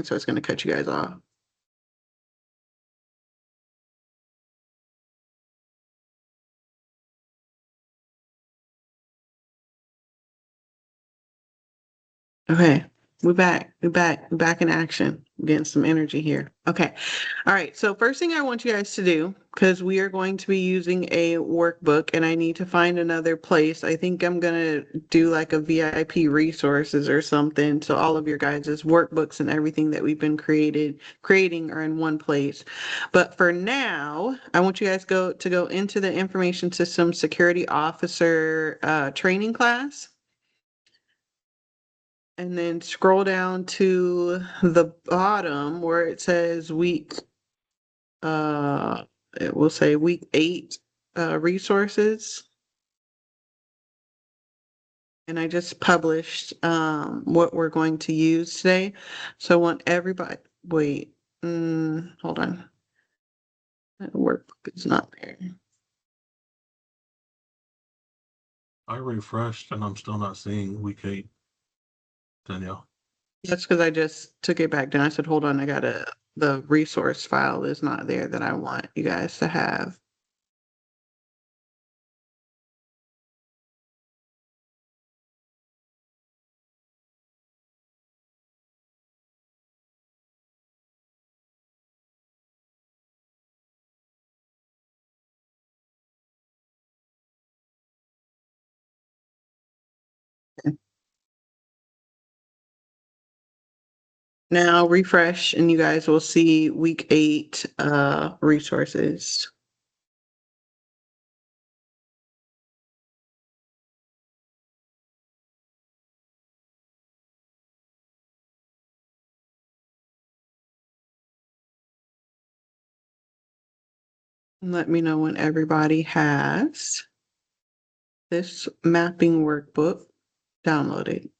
so it's going to cut you guys off. Okay, we're back in action. Getting some energy here. Okay. All right. So first thing I want you guys to do, because we are going to be using a workbook and I need to find another place. I think I'm gonna do like a VIP resources or something. So all of your guys' workbooks and everything that we've been creating are in one place. But for now, I want you guys to go into the information system security officer training class. And then scroll down to the bottom where it says uh, it will say week 8 resources. And I just published what we're going to use today. So I want everybody, wait, hold on. That workbook is not there. I refreshed and I'm still not seeing week 8, Danielle. That's because I just took it back down. I said, hold on, the resource file is not there that I want you guys to have. Now refresh and you guys will see week 8 resources. Let me know when everybody has this mapping workbook downloaded.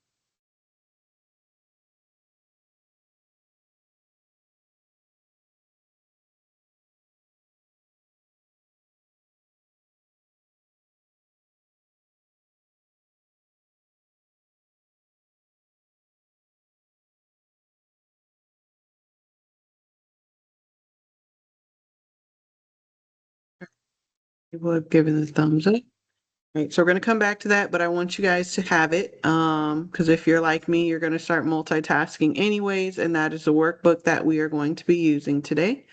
People have given the thumbs up. Right, so we're going to come back to that, but I want you guys to have it because if you're like me, you're going to start multitasking anyways, and that is the workbook that we are going to be using today.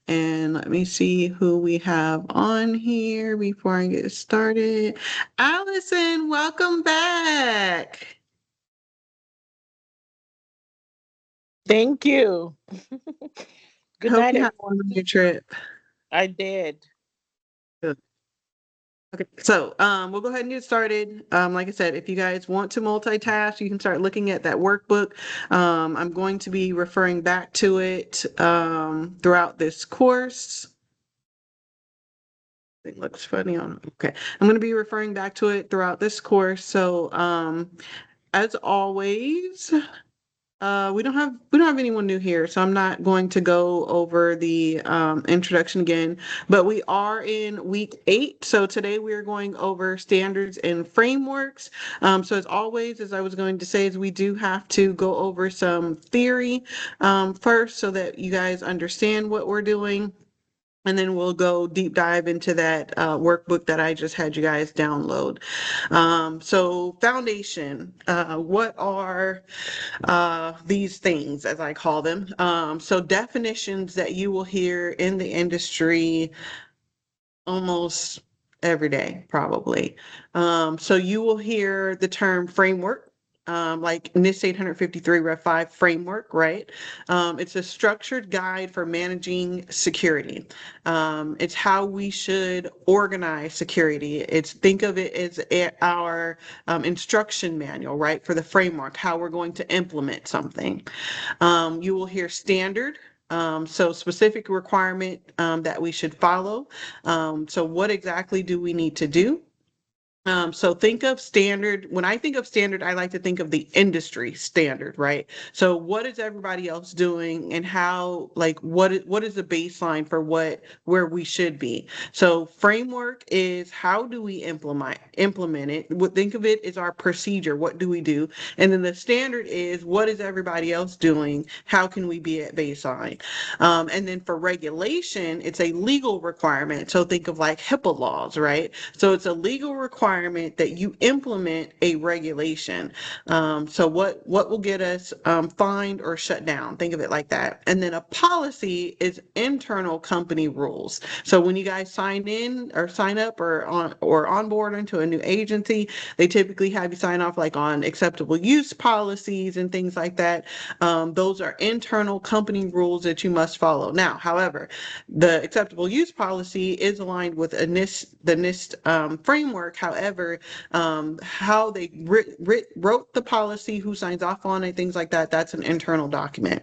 And let me see who we have on here before I get started. Allison, welcome back. Thank you. Good Hope night, you had fun everyone. on your trip. I did. Good. Okay, so we'll go ahead and get started. Like I said, if you guys want to multitask, you can start looking at that workbook. I'm going to be referring back to it throughout this course. It looks funny on. Okay, I'm going to be referring back to it throughout this course. So as always, we don't have anyone new here, so I'm not going to go over the introduction again, but we are in week 8. So today we are going over standards and frameworks. So as always, as I was going to say, is we do have to go over some theory first so that you guys understand what we're doing. And then we'll go deep dive into that workbook that I just had you guys download. So foundation, what are these things, as I call them? So definitions that you will hear in the industry almost every day, probably. So you will hear the term framework, like NIST 853 Rev 5 framework, right? It's a structured guide for managing security. It's how we should organize security. Think of it as our instruction manual, right? For the framework, how we're going to implement something. You will hear standard. So specific requirement that we should follow. So what exactly do we need to do? So think of standard. When I think of standard, I like to think of the industry standard, right? So what is everybody else doing and how, like, what is the baseline for where we should be? So framework is how do we implement it? Think of it as our procedure. What do we do? And then the standard is what is everybody else doing? How can we be at baseline? And then for regulation, it's a legal requirement. So think of like HIPAA laws, right? So it's a legal requirement that you implement a regulation. So what will get us fined or shut down? Think of it like that. And then a policy is internal company rules. So when you guys sign in or sign up or onboard into a new agency, they typically have you sign off like on acceptable use policies and things like that. Those are internal company rules that you must follow. Now, however, the acceptable use policy is aligned with the NIST framework. However, how they wrote the policy, who signs off on it, things like that, that's an internal document.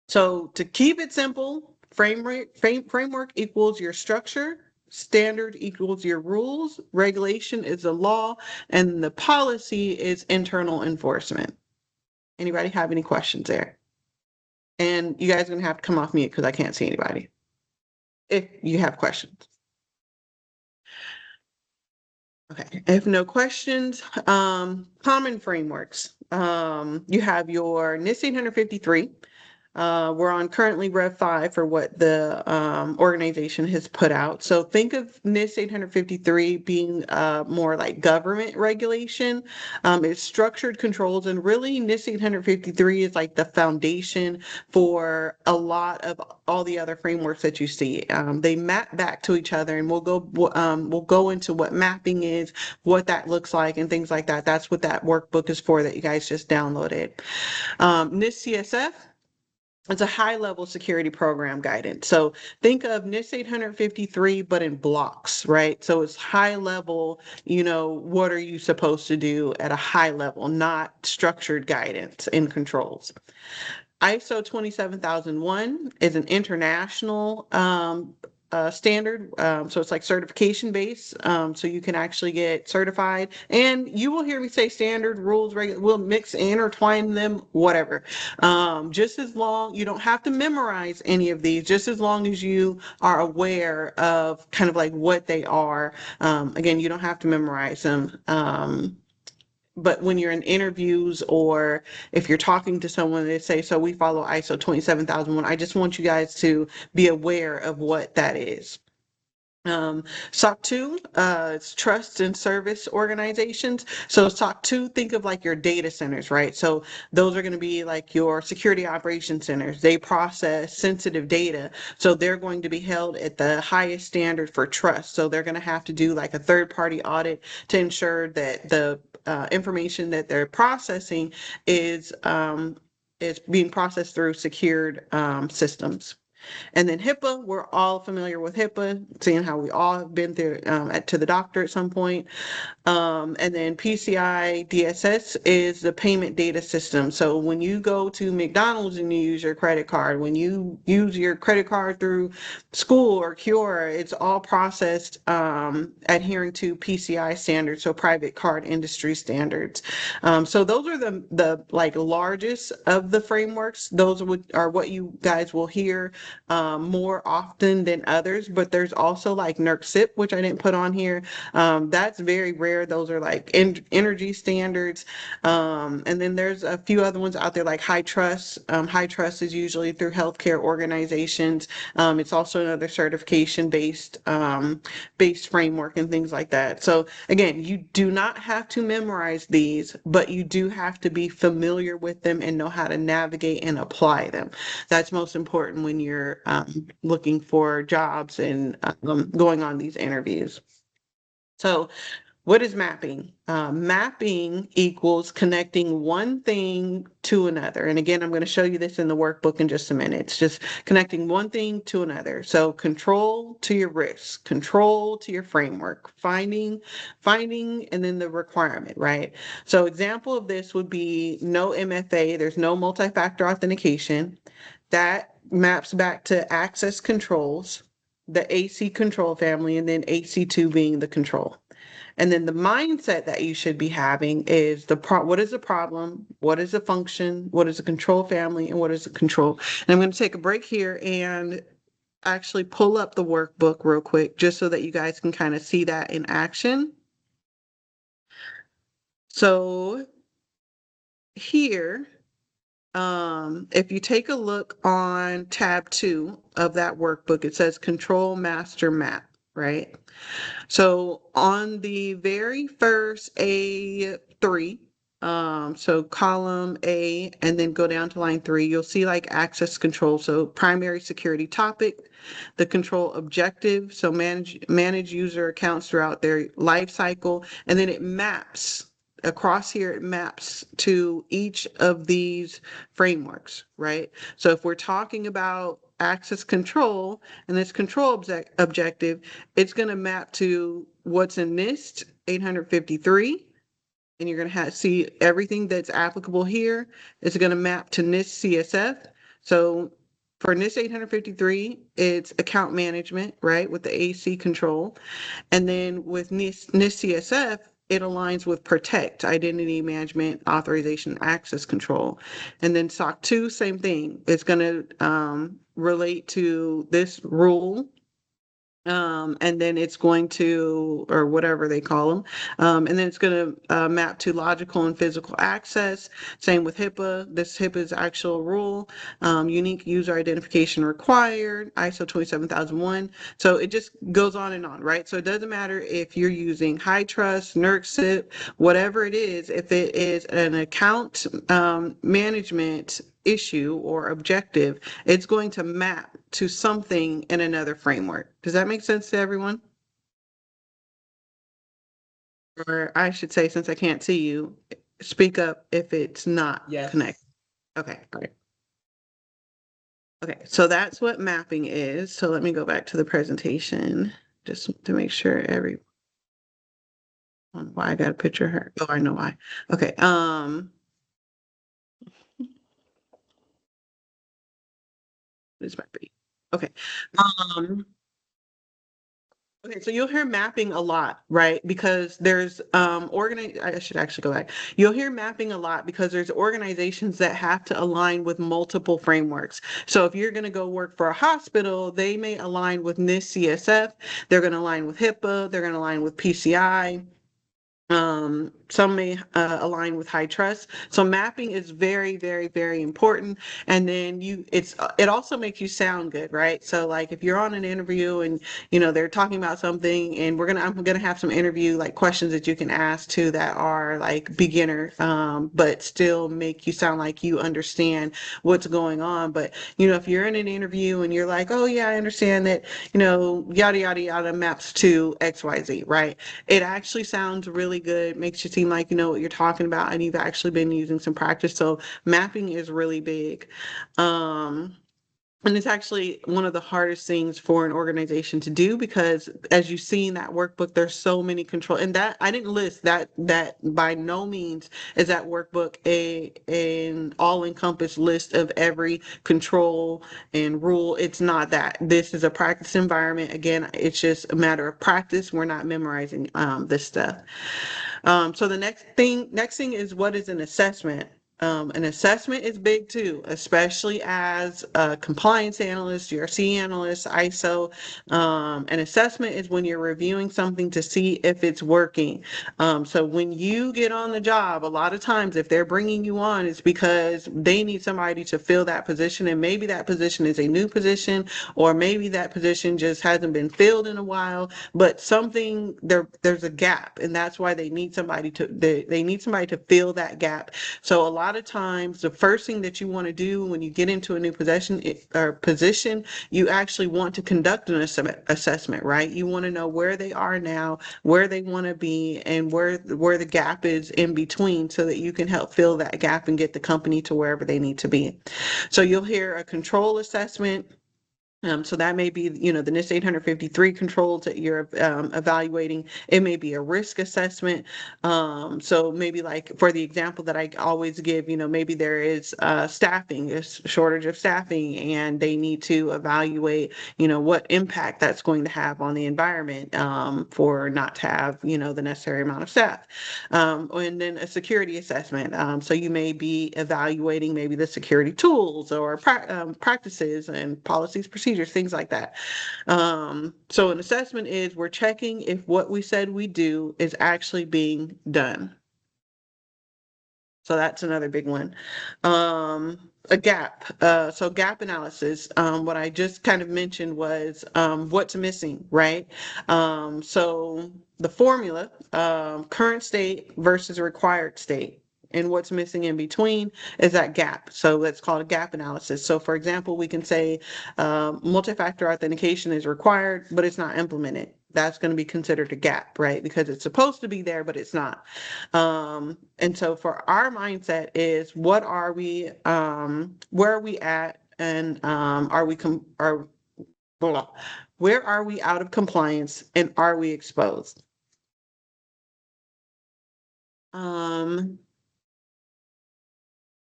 So to keep it simple, framework equals your structure, standard equals your rules, regulation is the law, and the policy is internal enforcement. Anybody have any questions there? And you guys are gonna have to come off mute because I can't see anybody if you have questions. Okay, if no questions, common frameworks. You have your NIST 853. We're on currently Rev 5 for what the organization has put out. So think of NIST 853 being more like government regulation. It's structured controls, and really NIST 853 is like the foundation for a lot of all the other frameworks that you see. They map back to each other, and we'll go into what mapping is, what that looks like, and things like that. That's what that workbook is for that you guys just downloaded. NIST CSF. It's a high level security program guidance. So think of NIST 853, but in blocks, right? So it's high level, what are you supposed to do at a high level, not structured guidance and controls. ISO 27001 is an international standard. So it's like certification based. So you can actually get certified, and you will hear me say standard rules, we'll mix, intertwine them, whatever. Just as long, you don't have to memorize any of these, just as long as you are aware of kind of like what they are. Again, you don't have to memorize them. But when you're in interviews or if you're talking to someone, they say, so we follow ISO 27001. I just want you guys to be aware of what that is. SOC 2, it's trust and service organizations. So SOC 2, think of like your data centers, right? So those are going to be like your security operations centers. They process sensitive data. So they're going to be held at the highest standard for trust. So they're going to have to do like a third-party audit to ensure that the information that they're processing is being processed through secured systems. And then HIPAA, we're all familiar with HIPAA, seeing how we all have been through to the doctor at some point. And then PCI DSS is the payment data system. So when you go to McDonald's and you use your credit card, when you use your credit card through school or Cure, it's all processed adhering to PCI standards, so private card industry standards. So those are the like largest of the frameworks. Those are what you guys will hear more often than others, but there's also like NERC-CIP, which I didn't put on here. That's very rare. Those are like energy standards. And then there's a few other ones out there like High Trust. High Trust is usually through healthcare organizations. It's also another certification based framework and things like that. So again, you do not have to memorize these, but you do have to be familiar with them and know how to navigate and apply them. That's most important when you're looking for jobs and going on these interviews. So what is mapping? Mapping equals connecting one thing to another. And again, I'm going to show you this in the workbook in just a minute. It's just connecting one thing to another. So control to your risk, control to your framework, finding, and then the requirement, right? So example of this would be no MFA. There's no multi-factor authentication. That maps back to access controls, the AC control family, and then AC2 being the control. And then the mindset that you should be having is what is the problem? What is the function? What is the control family? And what is the control? And I'm going to take a break here and actually pull up the workbook real quick, just so that you guys can kind of see that in action. So here, if you take a look on tab 2 of that workbook, it says control master map, right? So on the very first A3, so column A and then go down to line 3, you'll see like access control. So primary security topic, the control objective, so manage user accounts throughout their life cycle, and then it maps across here, it maps to each of these frameworks, right? So if we're talking about access control and this control objective, it's going to map to what's in NIST 853, and you're going to see everything that's applicable here. It's going to map to NIST CSF. So for NIST 853, it's account management, right, with the AC control. And then with NIST CSF, it aligns with protect, identity management, authorization, access control. And then SOC 2, same thing. It's going to relate to this rule, and then it's going to, or whatever they call them, and then it's going to map to logical and physical access. Same with HIPAA. This HIPAA's actual rule, unique user identification required, ISO 27001. So it just goes on and on, right? So it doesn't matter if you're using high trust, NERC, whatever it is, if it is an account management issue or objective, it's going to map to something in another framework. Does that make sense to everyone? Or I should say, since I can't see you, speak up if it's not connected. Yes. Okay, all right. Okay, so that's what mapping is. So let me go back to the presentation just to make sure everyone, why I got a picture of her. Oh, I know why. Okay, this might be. Okay. Okay, so you'll hear mapping a lot, right? Because there's I should actually go back. You'll hear mapping a lot because there's organizations that have to align with multiple frameworks. So if you're going to go work for a hospital, they may align with NIST CSF, they're going to align with HIPAA, they're going to align with PCI. Some may align with high trust. So mapping is very, very, very important. And then it also makes you sound good, right? So like if you're on an interview and they're talking about something, and I'm gonna have some interview like questions that you can ask too that are like beginner, but still make you sound like you understand what's going on. But if you're in an interview and you're like, oh yeah, I understand that, yada yada yada maps to XYZ, right? It actually sounds really good, makes you seem like you know what you're talking about and you've actually been using some practice. So mapping is really big. And it's actually one of the hardest things for an organization to do, because as you see in that workbook, there's so many control, and that I didn't list that by no means is that workbook an all-encompassed list of every control and rule. It's not that. This is a practice environment. Again, it's just a matter of practice. We're not memorizing this stuff. So the next thing is, what is an assessment? An assessment is big too, especially as a compliance analyst, GRC analyst, ISO. An assessment is when you're reviewing something to see if it's working. So when you get on the job, a lot of times if they're bringing you on, it's because they need somebody to fill that position, and maybe that position is a new position, or maybe that position just hasn't been filled in a while, but there's a gap, and that's why they need somebody to fill that gap. So a lot of times the first thing that you want to do when you get into a new position, you actually want to conduct an assessment, right? You want to know where they are now, where they want to be, and where the gap is in between, so that you can help fill that gap and get the company to wherever they need to be. So you'll hear a control assessment, So that may be, the NIST 853 controls that you're evaluating. It may be a risk assessment. So maybe like for the example that I always give, maybe there is staffing, a shortage of staffing, and they need to evaluate, what impact that's going to have on the environment for not to have, the necessary amount of staff. And then a security assessment. So you may be evaluating maybe the security tools or practices and policies, procedures, things like that. So an assessment is we're checking if what we said we do is actually being done. So that's another big one. A gap. So gap analysis. What I just kind of mentioned was what's missing, right? So the formula, current state versus required state. And what's missing in between is that gap. So let's call it a gap analysis. So for example, we can say multi-factor authentication is required, but it's not implemented. That's going to be considered a gap, right? Because it's supposed to be there, but it's not. And so for our mindset is what are we, where are we at? And are we, blah, where are we out of compliance and are we exposed? Um,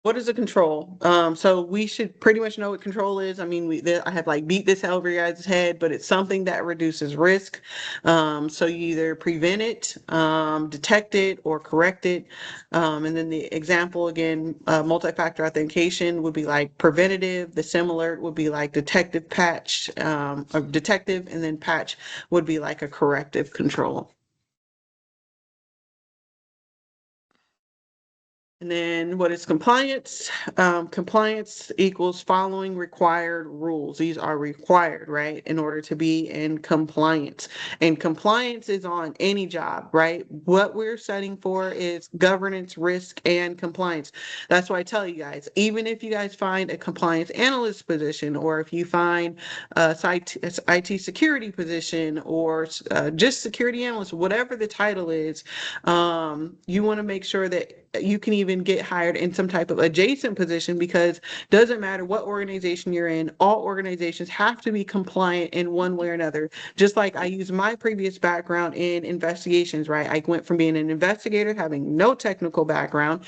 What is a control? So we should pretty much know what control is. I mean, I have like beat this over your guys' head, but it's something that reduces risk. So you either prevent it, detect it, or correct it. And then the example again, multi-factor authentication would be like preventative. The similar would be like detective patch, or detective, and then patch would be like a corrective control. And then what is compliance? Compliance equals following required rules. These are required, right, in order to be in compliance. And compliance is on any job, right? What we're studying for is governance, risk, and compliance. That's why I tell you guys, even if you guys find a compliance analyst position, or if you find a IT security position, or just security analyst, whatever the title is, you want to make sure that you can even get hired in some type of adjacent position, because doesn't matter what organization you're in, all organizations have to be compliant in one way or another. Just like I use my previous background in investigations, right? I went from being an investigator, having no technical background,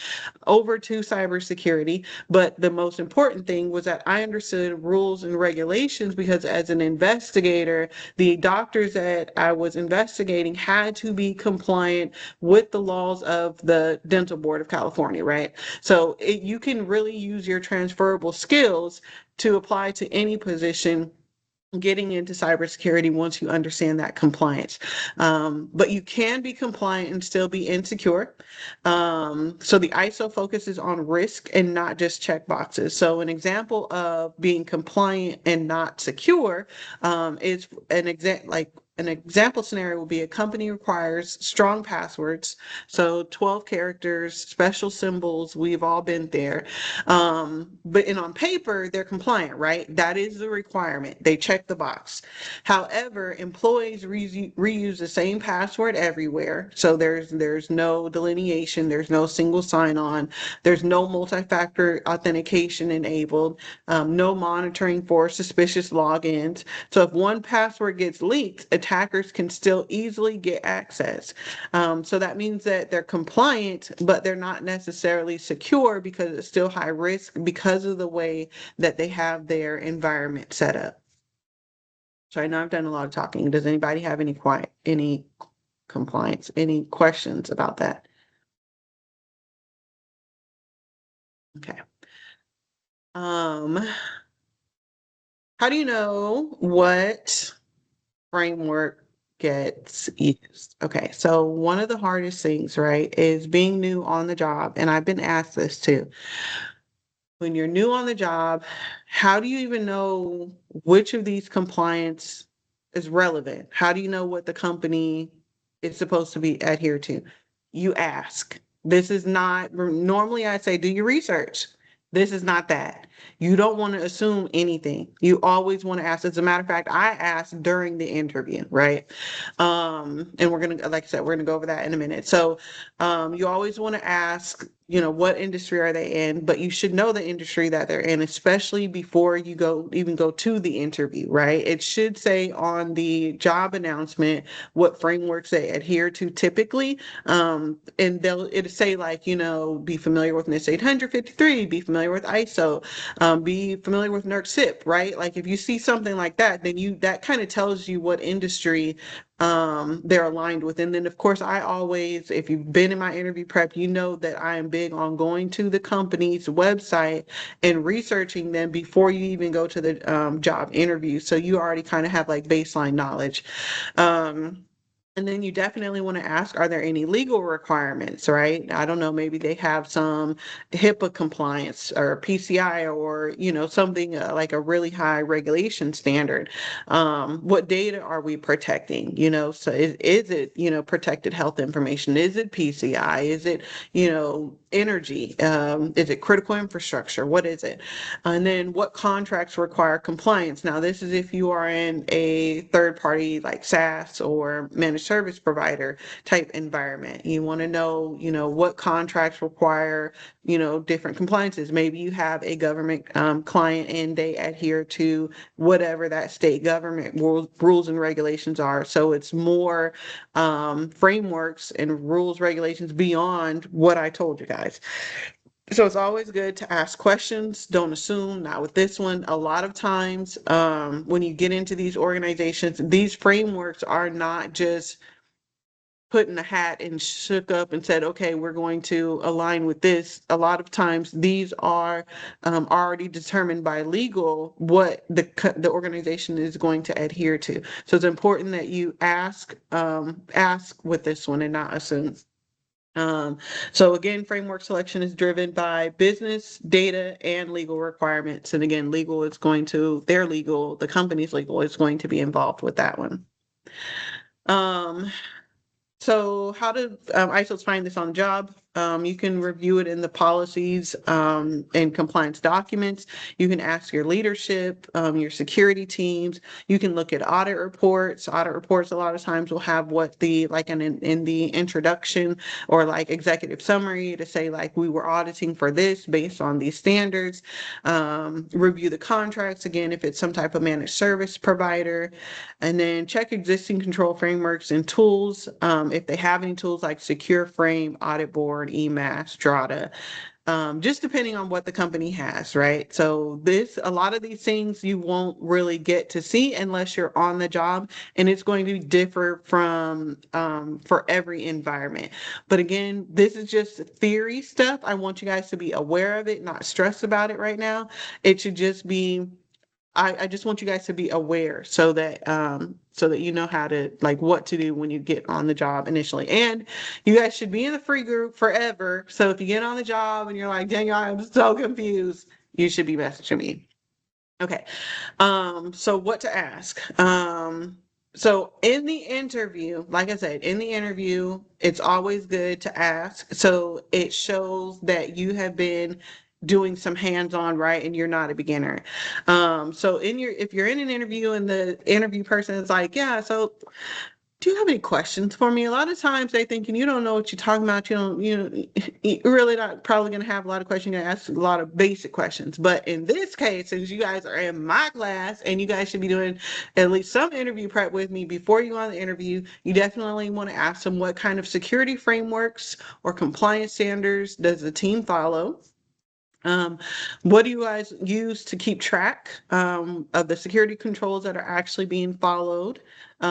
over to cybersecurity. But the most important thing was that I understood rules and regulations, because as an investigator, the doctors that I was investigating had to be compliant with the laws of the Dental Board of California, right? So you can really use your transferable skills to apply to any position getting into cybersecurity once you understand that compliance. But you can be compliant and still be insecure. So the ISO focuses on risk and not just check boxes. So an example of being compliant and not secure is an example scenario will be a company requires strong passwords, so 12 characters, special symbols, we've all been there. But on paper, they're compliant, right? That is the requirement. They check the box. However, employees reuse the same password everywhere. So there's no delineation, there's no single sign-on, there's no multi-factor authentication enabled, no monitoring for suspicious logins. So if one password gets leaked, attackers can still easily get access. So that means that they're compliant, but they're not necessarily secure, because it's still high risk because of the way that they have their environment set up. So I know I've done a lot of talking. Does anybody have any compliance, any questions about that? Okay. How do you know what framework gets used? Okay, so one of the hardest things, right, is being new on the job, and I've been asked this too. When you're new on the job, how do you even know which of these compliance is relevant? How do you know what the company is supposed to be adhered to? You ask. This is not, normally I say, do your research. This is not that. You don't want to assume anything. You always want to ask. As a matter of fact, I asked during the interview, right? And we're gonna, like I said, we're gonna go over that in a minute. So you always want to ask what industry are they in, but you should know the industry that they're in, especially before you go to the interview, right? It should say on the job announcement what frameworks they adhere to typically. And it'll say like, be familiar with NIST 853, be familiar with ISO, be familiar with NERC-CIP, right? Like if you see something like that, then that kind of tells you what industry they're aligned with. And then of course I always, if you've been in my interview prep, you know that I am big on going to the company's website and researching them before you even go to the job interview, so you already kind of have like baseline knowledge. And then you definitely want to ask, are there any legal requirements, right? I don't know, maybe they have some HIPAA compliance or PCI, or, something like a really high regulation standard. What data are we protecting? So is it, protected health information? Is it PCI? Is it, energy? Is it critical infrastructure? What is it? And then what contracts require compliance? Now, this is if you are in a third party like SaaS or managed service provider type environment. You want to know, what contracts require, different compliances. Maybe you have a government client and they adhere to whatever that state government rules and regulations are. So it's more frameworks and rules, regulations beyond what I told you guys. So it's always good to ask questions. Don't assume. Not with this one. A lot of times, when you get into these organizations, these frameworks are not just put in a hat and shook up and said, okay, we're going to align with this. A lot of times these are already determined by legal what the organization is going to adhere to. So it's important that you ask with this one and not assume. So again, framework selection is driven by business, data, and legal requirements. And again, the company's legal is going to be involved with that one. So how do ISOs find this on the job? You can review it in the policies and compliance documents. You can ask your leadership, your security teams. You can look at audit reports. Audit reports a lot of times will have what in the introduction or like executive summary to say like we were auditing for this based on these standards. Review the contracts again if it's some type of managed service provider, and then check existing control frameworks and tools. If they have any tools like Secure Frame, Audit Board, EMAS, Strata, just depending on what the company has, right? So a lot of these things you won't really get to see unless you're on the job, and it's going to differ from for every environment. But again, this is just theory stuff. I want you guys to be aware of it, not stress about it right now. It should just be I just want you guys to be aware so that you know how to like what to do when you get on the job initially. And you guys should be in the free group forever. So if you get on the job and you're like, dang, I'm so confused, you should be messaging me. Okay. So what to ask? So in the interview, like I said, in the interview, it's always good to ask. So it shows that you have been doing some hands-on, right? And you're not a beginner. So if you're in an interview and the interview person is like, yeah, so do you have any questions for me? A lot of times they thinking you don't know what you're talking about. You're really not probably going to have a lot of questions. You're going to ask a lot of basic questions. But in this case, since you guys are in my class and you guys should be doing at least some interview prep with me before you go on the interview, you definitely want to ask them what kind of security frameworks or compliance standards does the team follow? What do you guys use to keep track of the security controls that are actually being followed? So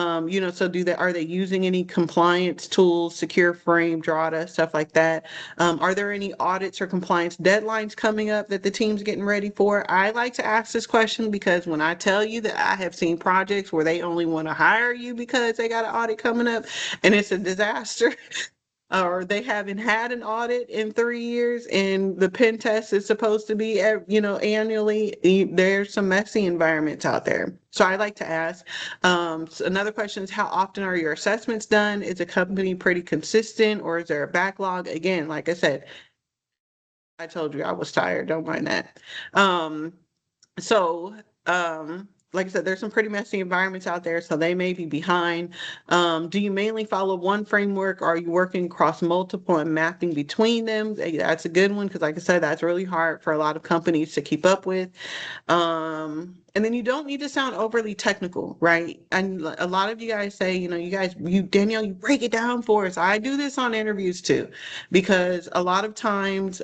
are they using any compliance tools, secure frame, Drata, stuff like that? Are there any audits or compliance deadlines coming up that the team's getting ready for? I like to ask this question because when I tell you that I have seen projects where they only want to hire you because they got an audit coming up and it's a disaster, or they haven't had an audit in 3 years and the pen test is supposed to be annually. There's some messy environments out there, so I like to ask. So another question is, how often are your assessments done? Is the company pretty consistent, or is there a backlog? Again, like I said, I told you I was tired, don't mind that. um so like I said, there's some pretty messy environments out there, so they may be behind. Do you mainly follow one framework, or are you working across multiple and mapping between them? That's a good one because, like I said, that's really hard for a lot of companies to keep up with. And then you don't need to sound overly technical, right? And a lot of you guys say, Danielle, you break it down for us. I do this on interviews too, because a lot of times,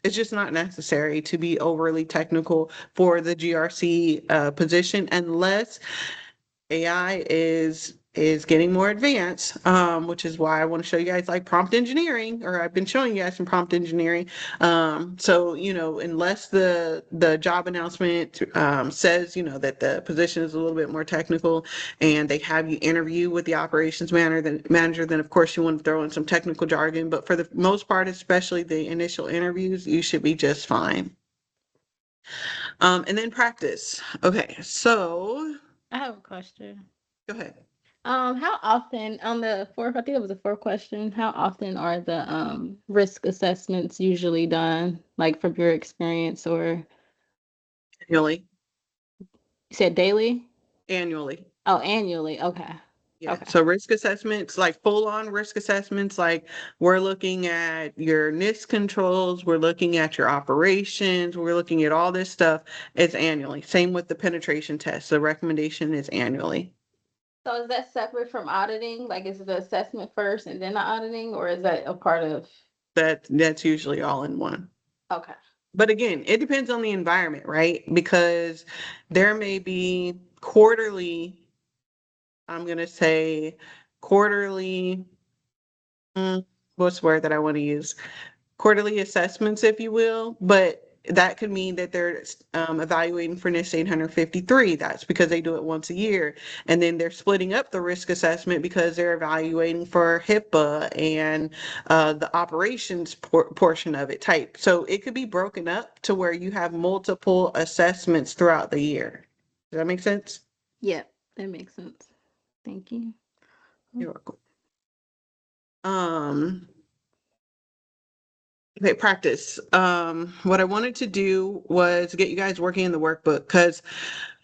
it's just not necessary to be overly technical for the GRC position unless AI is getting more advanced, which is why I want to show you guys like prompt engineering, or I've been showing you guys some prompt engineering. So unless the job announcement says that the position is a little bit more technical, and they have you interview with the operations manager, then of course you want to throw in some technical jargon. But for the most part, especially the initial interviews, you should be just fine. And then practice. Okay, so I have a question. go ahead. How often on the fourth, I think it was the fourth question, how often are the risk assessments usually done, like from your experience, or Annually. you said daily? Annually. Oh, annually. Okay. Yeah. Okay. So risk assessments, like full on risk assessments, like we're looking at your NIST controls, we're looking at your operations, we're looking at all this stuff. It's annually. Same with the penetration test. The recommendation is annually. So is that separate from auditing? Like, is the assessment first and then the auditing, or is that a part of? That's usually all in one. Okay. But again, it depends on the environment, right? Because there may be quarterly, I'm going to say quarterly, what's the word that I want to use? Quarterly assessments, if you will, but that could mean that they're evaluating for NIST 853. That's because they do it once a year. And then they're splitting up the risk assessment because they're evaluating for HIPAA and the operations portion of it type. So it could be broken up to where you have multiple assessments throughout the year. Does that make sense? Yeah, that makes sense. Thank you. You're welcome. Okay, practice. What I wanted to do was get you guys working in the workbook because,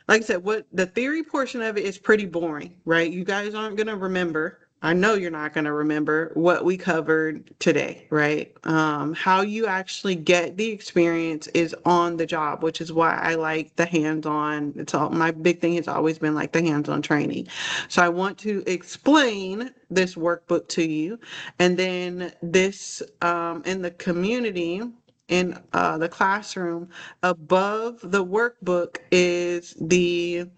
like I said, what the theory portion of it is pretty boring, right? You guys aren't going to remember. I know you're not going to remember what we covered today, right? How you actually get the experience is on the job, which is why I like the hands-on. It's all my big thing has always been like the hands-on training. So I want to explain this workbook to you, and then this in the community in the classroom above the workbook is the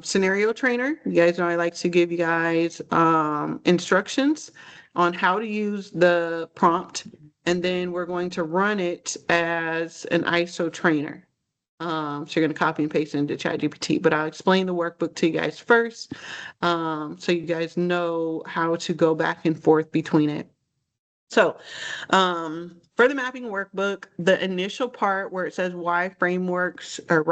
scenario trainer. You guys know I like to give you guys instructions on how to use the prompt, and then we're going to run it as an ISO trainer. So you're going to copy and paste it into ChatGPT, but I'll explain the workbook to you guys first, so you guys know how to go back and forth between it. So, for the mapping workbook, the initial part where it says why frameworks or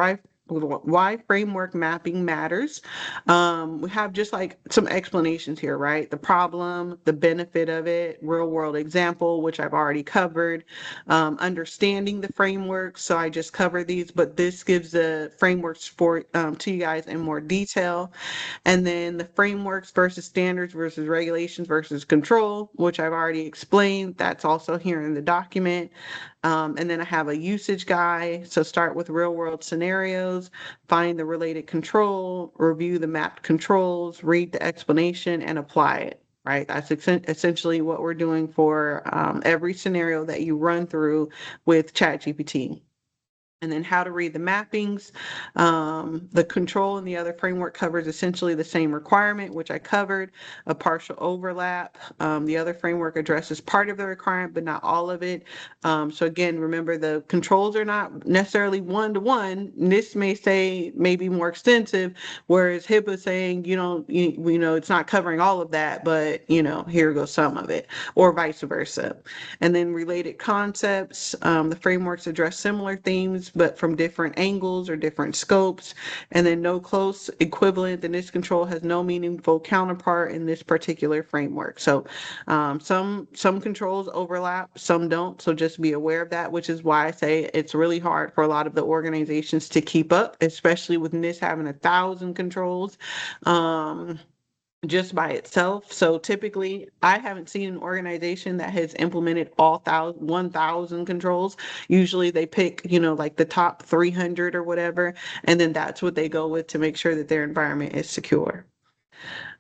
why framework mapping matters, we have just like some explanations here, right? The problem, the benefit of it, real world example, which I've already covered, understanding the frameworks. So I just covered these, but this gives the frameworks for to you guys in more detail. And then the frameworks versus standards versus regulations versus control, which I've already explained. That's also here in the document. And then I have a usage guide. So start with real world scenarios, find the related control, review the mapped controls, read the explanation, and apply it. Right. That's essentially what we're doing for every scenario that you run through with ChatGPT. And then how to read the mappings. The control in the other framework covers essentially the same requirement, which I covered, a partial overlap. The other framework addresses part of the requirement, but not all of it. So again, remember the controls are not necessarily one-to-one. NIST may say maybe more extensive, whereas HIPAA saying, it's not covering all of that, but, here goes some of it, or vice versa. And then related concepts, the frameworks address similar themes, but from different angles or different scopes, and then no close equivalent, then this control has no meaningful counterpart in this particular framework. So some controls overlap, some don't. So just be aware of that, which is why I say it's really hard for a lot of the organizations to keep up, especially with NIST having 1,000 controls. Just by itself. So typically, I haven't seen an organization that has implemented all 1,000 controls. Usually they pick, like the top 300 or whatever, and then that's what they go with to make sure that their environment is secure.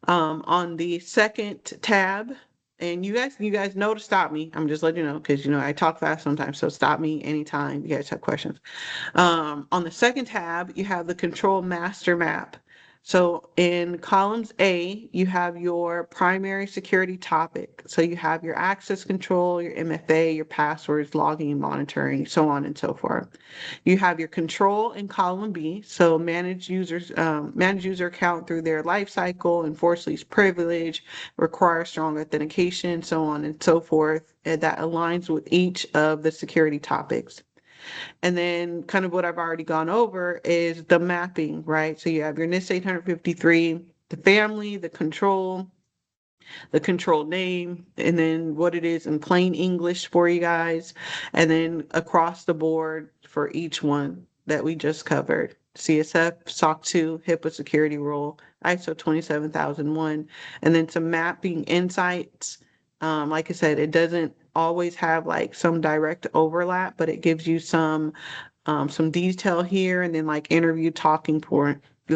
On the second tab, and you guys know to stop me. I'm just letting you know because I talk fast sometimes, so stop me anytime you guys have questions. On the second tab, you have the control master map. So in columns A, you have your primary security topic. So you have your access control, your MFA, your passwords, logging, monitoring, so on and so forth. You have your control in column B. So manage user account through their life cycle, enforce least privilege, require strong authentication, so on and so forth. And that aligns with each of the security topics. And then kind of what I've already gone over is the mapping, right? So you have your NIST 853, the family, the control name, and then what it is in plain English for you guys. And then across the board for each one that we just covered. CSF, SOC 2, HIPAA security rule, ISO 27001, and then some mapping insights. Like I said, it doesn't always have like some direct overlap, but it gives you some detail here, and then like interview talking points. So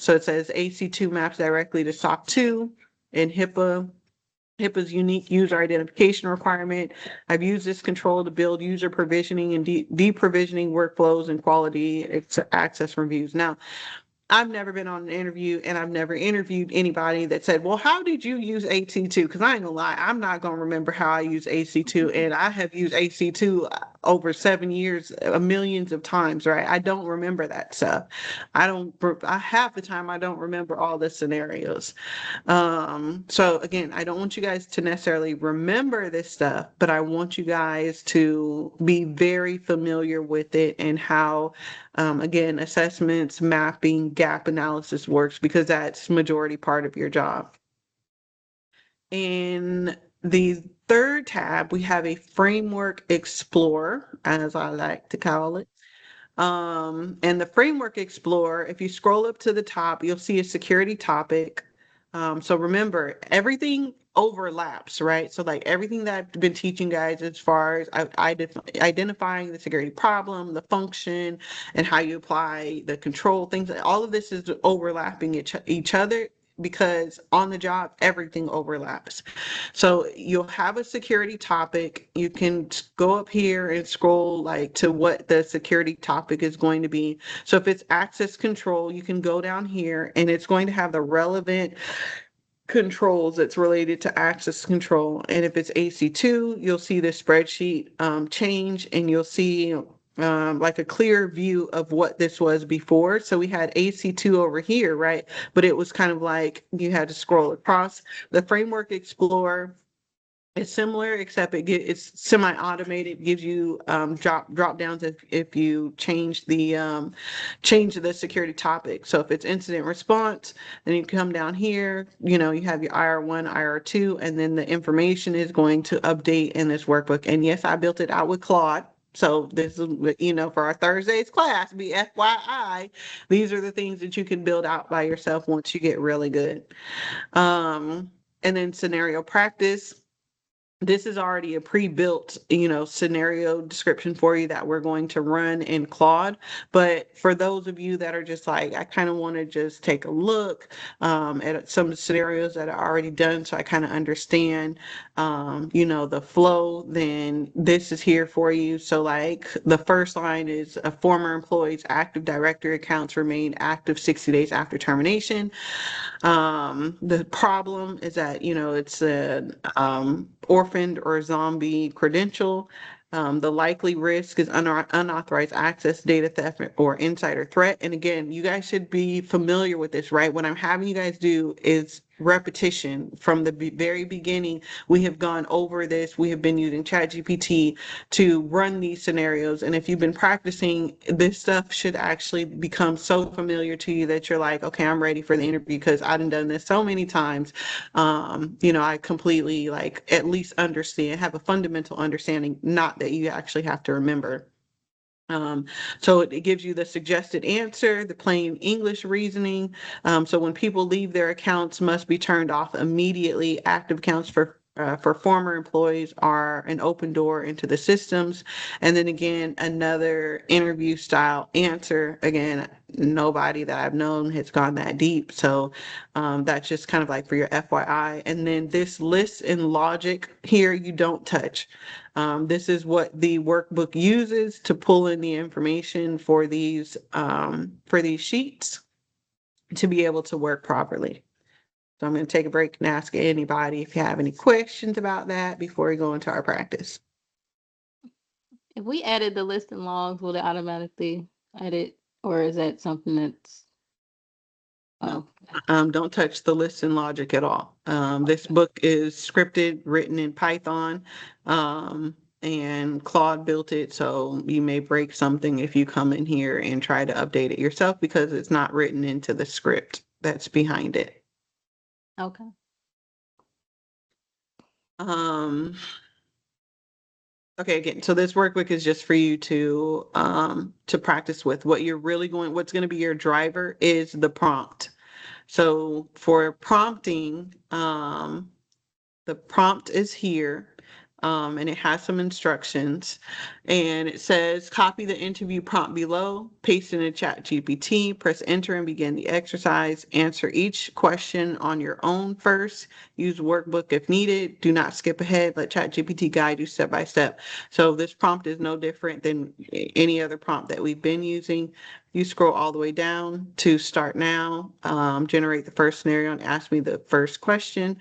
it says AC2 maps directly to SOC 2 and HIPAA's unique user identification requirement. I've used this control to build user provisioning and deprovisioning workflows and quality access reviews. Now, I've never been on an interview, and I've never interviewed anybody that said, well, how did you use AC2? Because I ain't gonna lie, I'm not gonna remember how I use AC2, and I have used AC2 over 7 years, millions of times, right? I don't remember that stuff. Half the time I don't remember all the scenarios. So again, I don't want you guys to necessarily remember this stuff, but I want you guys to be very familiar with it and how, again, assessments, mapping, gap analysis works, because that's majority part of your job. In the third tab, we have a framework explorer, as I like to call it. And the framework explorer, if you scroll up to the top, you'll see a security topic. So remember, everything overlaps, right? So like everything that I've been teaching guys as far as identifying the security problem, the function, and how you apply the control things, all of this is overlapping each other, because on the job, everything overlaps. So you'll have a security topic. You can go up here and scroll like to what the security topic is going to be. So if it's access control, you can go down here and it's going to have the relevant controls that's related to access control. And if it's AC2, you'll see the spreadsheet change, and you'll see like a clear view of what this was before. So we had AC2 over here, right? But it was kind of like you had to scroll across. The Framework Explorer, it's similar, except it's semi-automated. Gives you drop downs if you change the security topic. So if it's incident response, then you come down here. You have your IR1, IR2, and then the information is going to update in this workbook. And yes, I built it out with Claude. So this is, for our Thursday's class, be FYI, these are the things that you can build out by yourself once you get really good. And then scenario practice. This is already a pre-built, scenario description for you that we're going to run in Claude. But for those of you that are just like, I kind of want to just take a look at some scenarios that are already done, so I kind of understand, the flow, then this is here for you. So like the first line is a former employee's Active Directory accounts remain active 60 days after termination. The problem is that, it's an orphaned or zombie credential. The likely risk is unauthorized access, data theft, or insider threat. And again, you guys should be familiar with this, right? What I'm having you guys do is repetition from the very beginning. We have gone over this. We have been using ChatGPT to run these scenarios. And if you've been practicing, this stuff should actually become so familiar to you that you're like, okay, I'm ready for the interview because I've done this so many times. I completely like at least understand, have a fundamental understanding, not that you actually have to remember. So it gives you the suggested answer, the plain English reasoning. So when people leave, their accounts must be turned off immediately. Active accounts for former employees are an open door into the systems. And then again, another interview style answer. Again, nobody that I've known has gone that deep. So that's just kind of like for your FYI. And then this list and logic here, you don't touch. This is what the workbook uses to pull in the information for these sheets to be able to work properly. So I'm going to take a break and ask anybody if you have any questions about that before we go into our practice. If we added the list and logs, will it automatically edit, or is that something that's? No. Oh, Don't touch the list and logic at all. This book is scripted, written in Python, and Claude built it. So you may break something if you come in here and try to update it yourself because it's not written into the script that's behind it. okay. Um, okay, again, so this workbook is just for you to practice with. What's going to be your driver is the prompt. So for prompting, the prompt is here, and it has some instructions. And it says, copy the interview prompt below, paste in a chat GPT, press enter and begin the exercise. Answer each question on your own first. Use workbook if needed. Do not skip ahead. Let chat GPT guide you step by step. So this prompt is no different than any other prompt that we've been using. You scroll all the way down to start now, generate the first scenario and ask me the first question.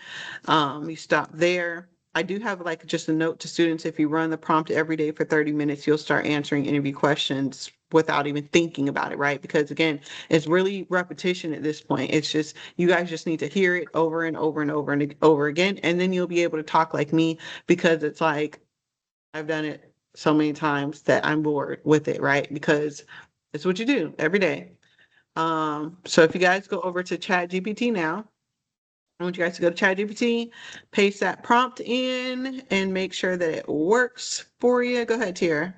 You stop there. I do have like just a note to students, if you run the prompt every day for 30 minutes, you'll start answering interview questions without even thinking about it, right? Because again, it's really repetition at this point. It's just, you guys just need to hear it over and over and over and over again. And then you'll be able to talk like me because it's like, I've done it so many times that I'm bored with it, right? Because it's what you do every day. So if you guys go over to Chat GPT now, I want you guys to go to ChatGPT, paste that prompt in, and make sure that it works for you. Go ahead, Tiara.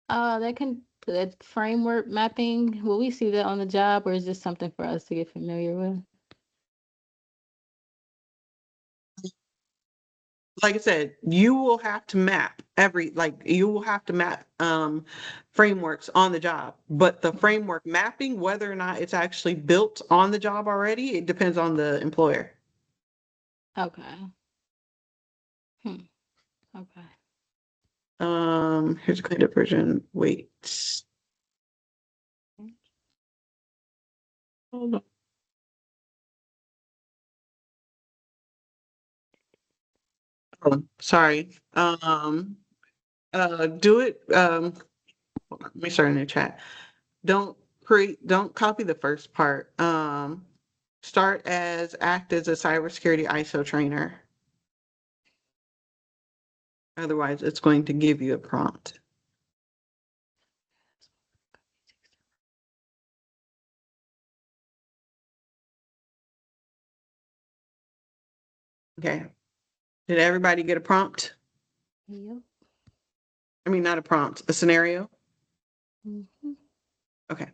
That framework mapping, will we see that on the job, or is this something for us to get familiar with? Like I said, you will have to map you will have to map frameworks on the job. But the framework mapping, whether or not it's actually built on the job already, it depends on the employer. Okay. Okay. Here's a cleaned up version. Wait. Hold on. Oh, sorry. Do it. Hold on, let me start in the chat. Don't copy the first part. Act as a cybersecurity ISO trainer. Otherwise, it's going to give you a prompt. Okay. Did everybody get a prompt? Yep. I mean, not a prompt, a scenario. Mm-hmm. Okay.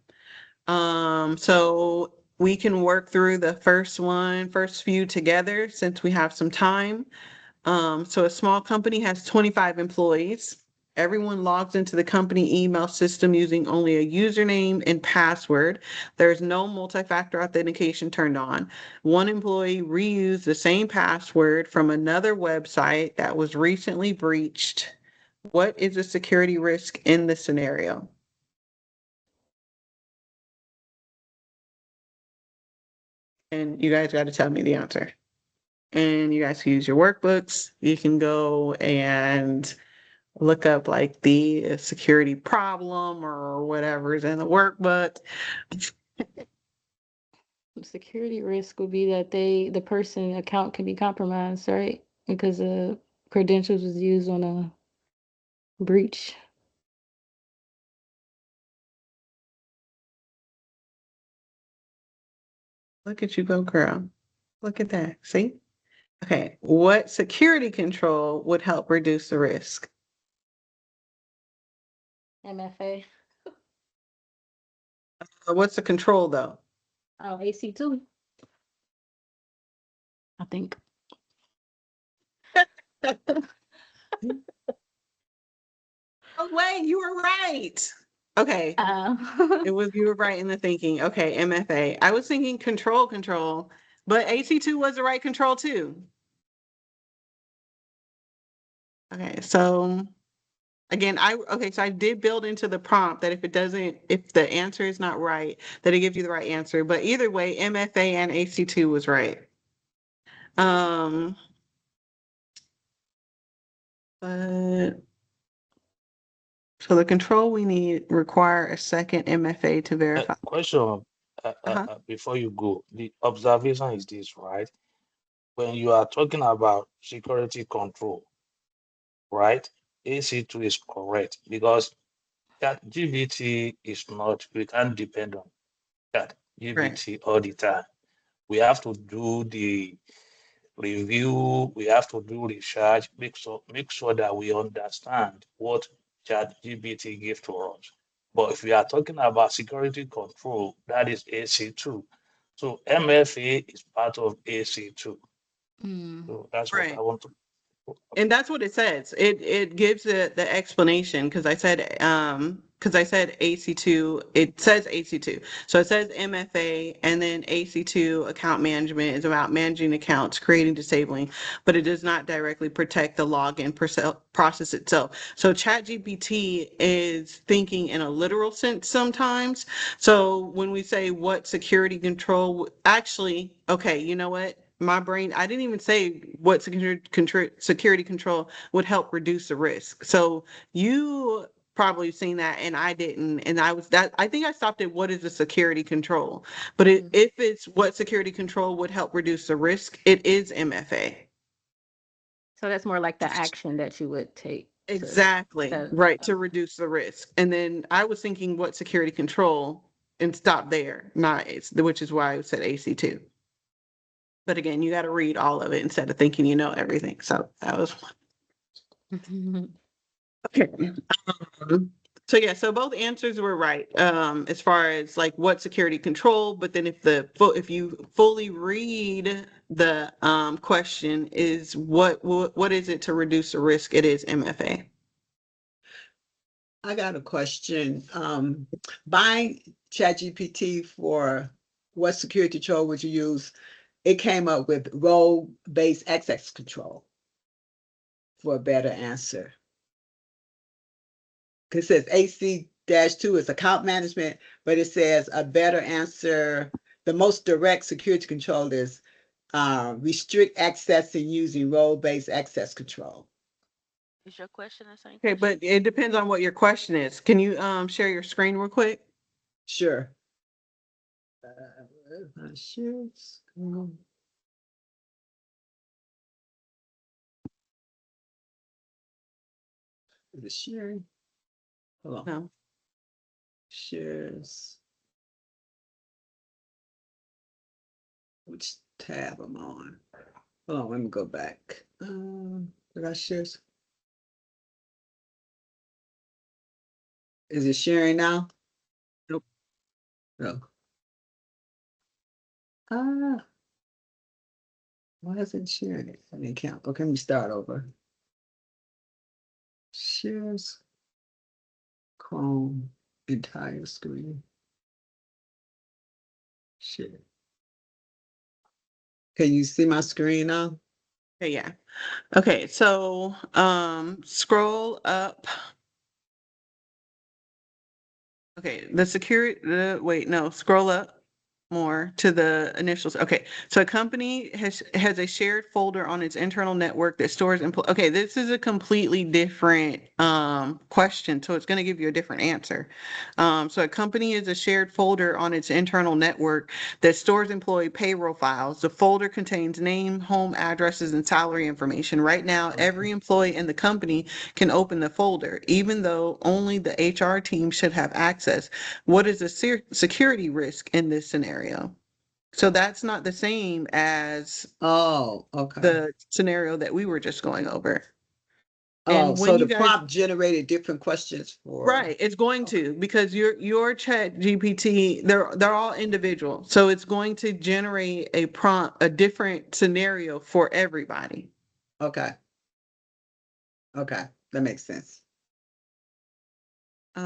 So we can work through the first few together since we have some time. So a small company has 25 employees. Everyone logs into the company email system using only a username and password. There's no multi-factor authentication turned on. One employee reused the same password from another website that was recently breached. What is a security risk in this scenario? And you guys got to tell me the answer. And you guys can use your workbooks. You can go and look up like the security problem or whatever's in the workbook. Security risk would be that the person account can be compromised, right? Because the credentials was used on a breach. Look at you go, girl. Look at that. See? Okay. What security control would help reduce the risk? MFA. What's the control though? Oh, AC2, I think. Oh, wait, you were right. Okay. Uh, You were right in the thinking. Okay, MFA. I was thinking control, but AC2 was the right control too. Okay, so again, so I did build into the prompt that if the answer is not right, that it gives you the right answer. But either way, MFA and AC2 was right. Um, but so the control we need require a second MFA to verify. Question Uh-huh. before you go, the observation is this, right? When you are talking about security control, right? AC2 is correct because that GBT is not, we can't depend on that Right. GBT all the time. We have to do the review, we have to do research, make sure that we understand what ChatGPT gives to us. But if we are talking about security control, that is AC2. So MFA is part of AC2. mm, So that's what I Right. want to. And that's what it says. It gives the explanation because I said AC2, it says AC2. So it says MFA and then AC2 account management is about managing accounts, creating, disabling, but it does not directly protect the login process itself. So ChatGPT is thinking in a literal sense sometimes. So when we say what security control, actually, okay, you know what? My brain, I didn't even say what security control would help reduce the risk. So you probably seen that and I didn't. And I think I stopped at what is the security control. But mm. if it's what security control would help reduce the risk, it is MFA. So that's more like the action that you would take to Exactly. instead Right. of To reduce the risk. And then I was thinking what security control and stop there, not which is why I said AC2. But again, you got to read all of it instead of thinking you know everything. So that was okay. okay. So yeah, so both answers were right as far as like what security control, but then if you fully read the question is what is it to reduce the risk? It is MFA. I got a question. Buying ChatGPT for what security control would you use? It came up with role-based access control for a better answer. Because it says AC-2 is account management, but it says a better answer. The most direct security control is restrict access and using role-based access control. Is your question the same Okay, question? but it depends on what your question is. Can you share your screen real quick? Sure. Sure. Is it sharing? Hold on. No. Shares. Which tab I'm on? Hold on, let me go back. Did I share? Is it sharing now? Nope. No. Ah, why isn't sharing it? I didn't count. Okay, let me start over. Shares Chrome entire screen. Share. Can you see my screen now? Okay, yeah. Okay, so scroll up. Okay, the security wait, no, scroll up. more to the initials. Okay, so a company has a shared folder on its internal network that stores okay, this is a completely different question, so it's going to give you a different answer. So a company is a shared folder on its internal network that stores employee payroll files. The folder contains name, home addresses, and salary information. Right now, every employee in the company can open the folder, even though only the HR team should have access. What is the security risk in this scenario? So that's not the same as Oh, okay. the scenario that we were just going over. Oh, And so when the you guys, prompt generated different questions for. right, it's going to, because your chat GPT, they're all individual. So it's going to generate a prompt, a different scenario for everybody. Okay. Okay, that makes sense. So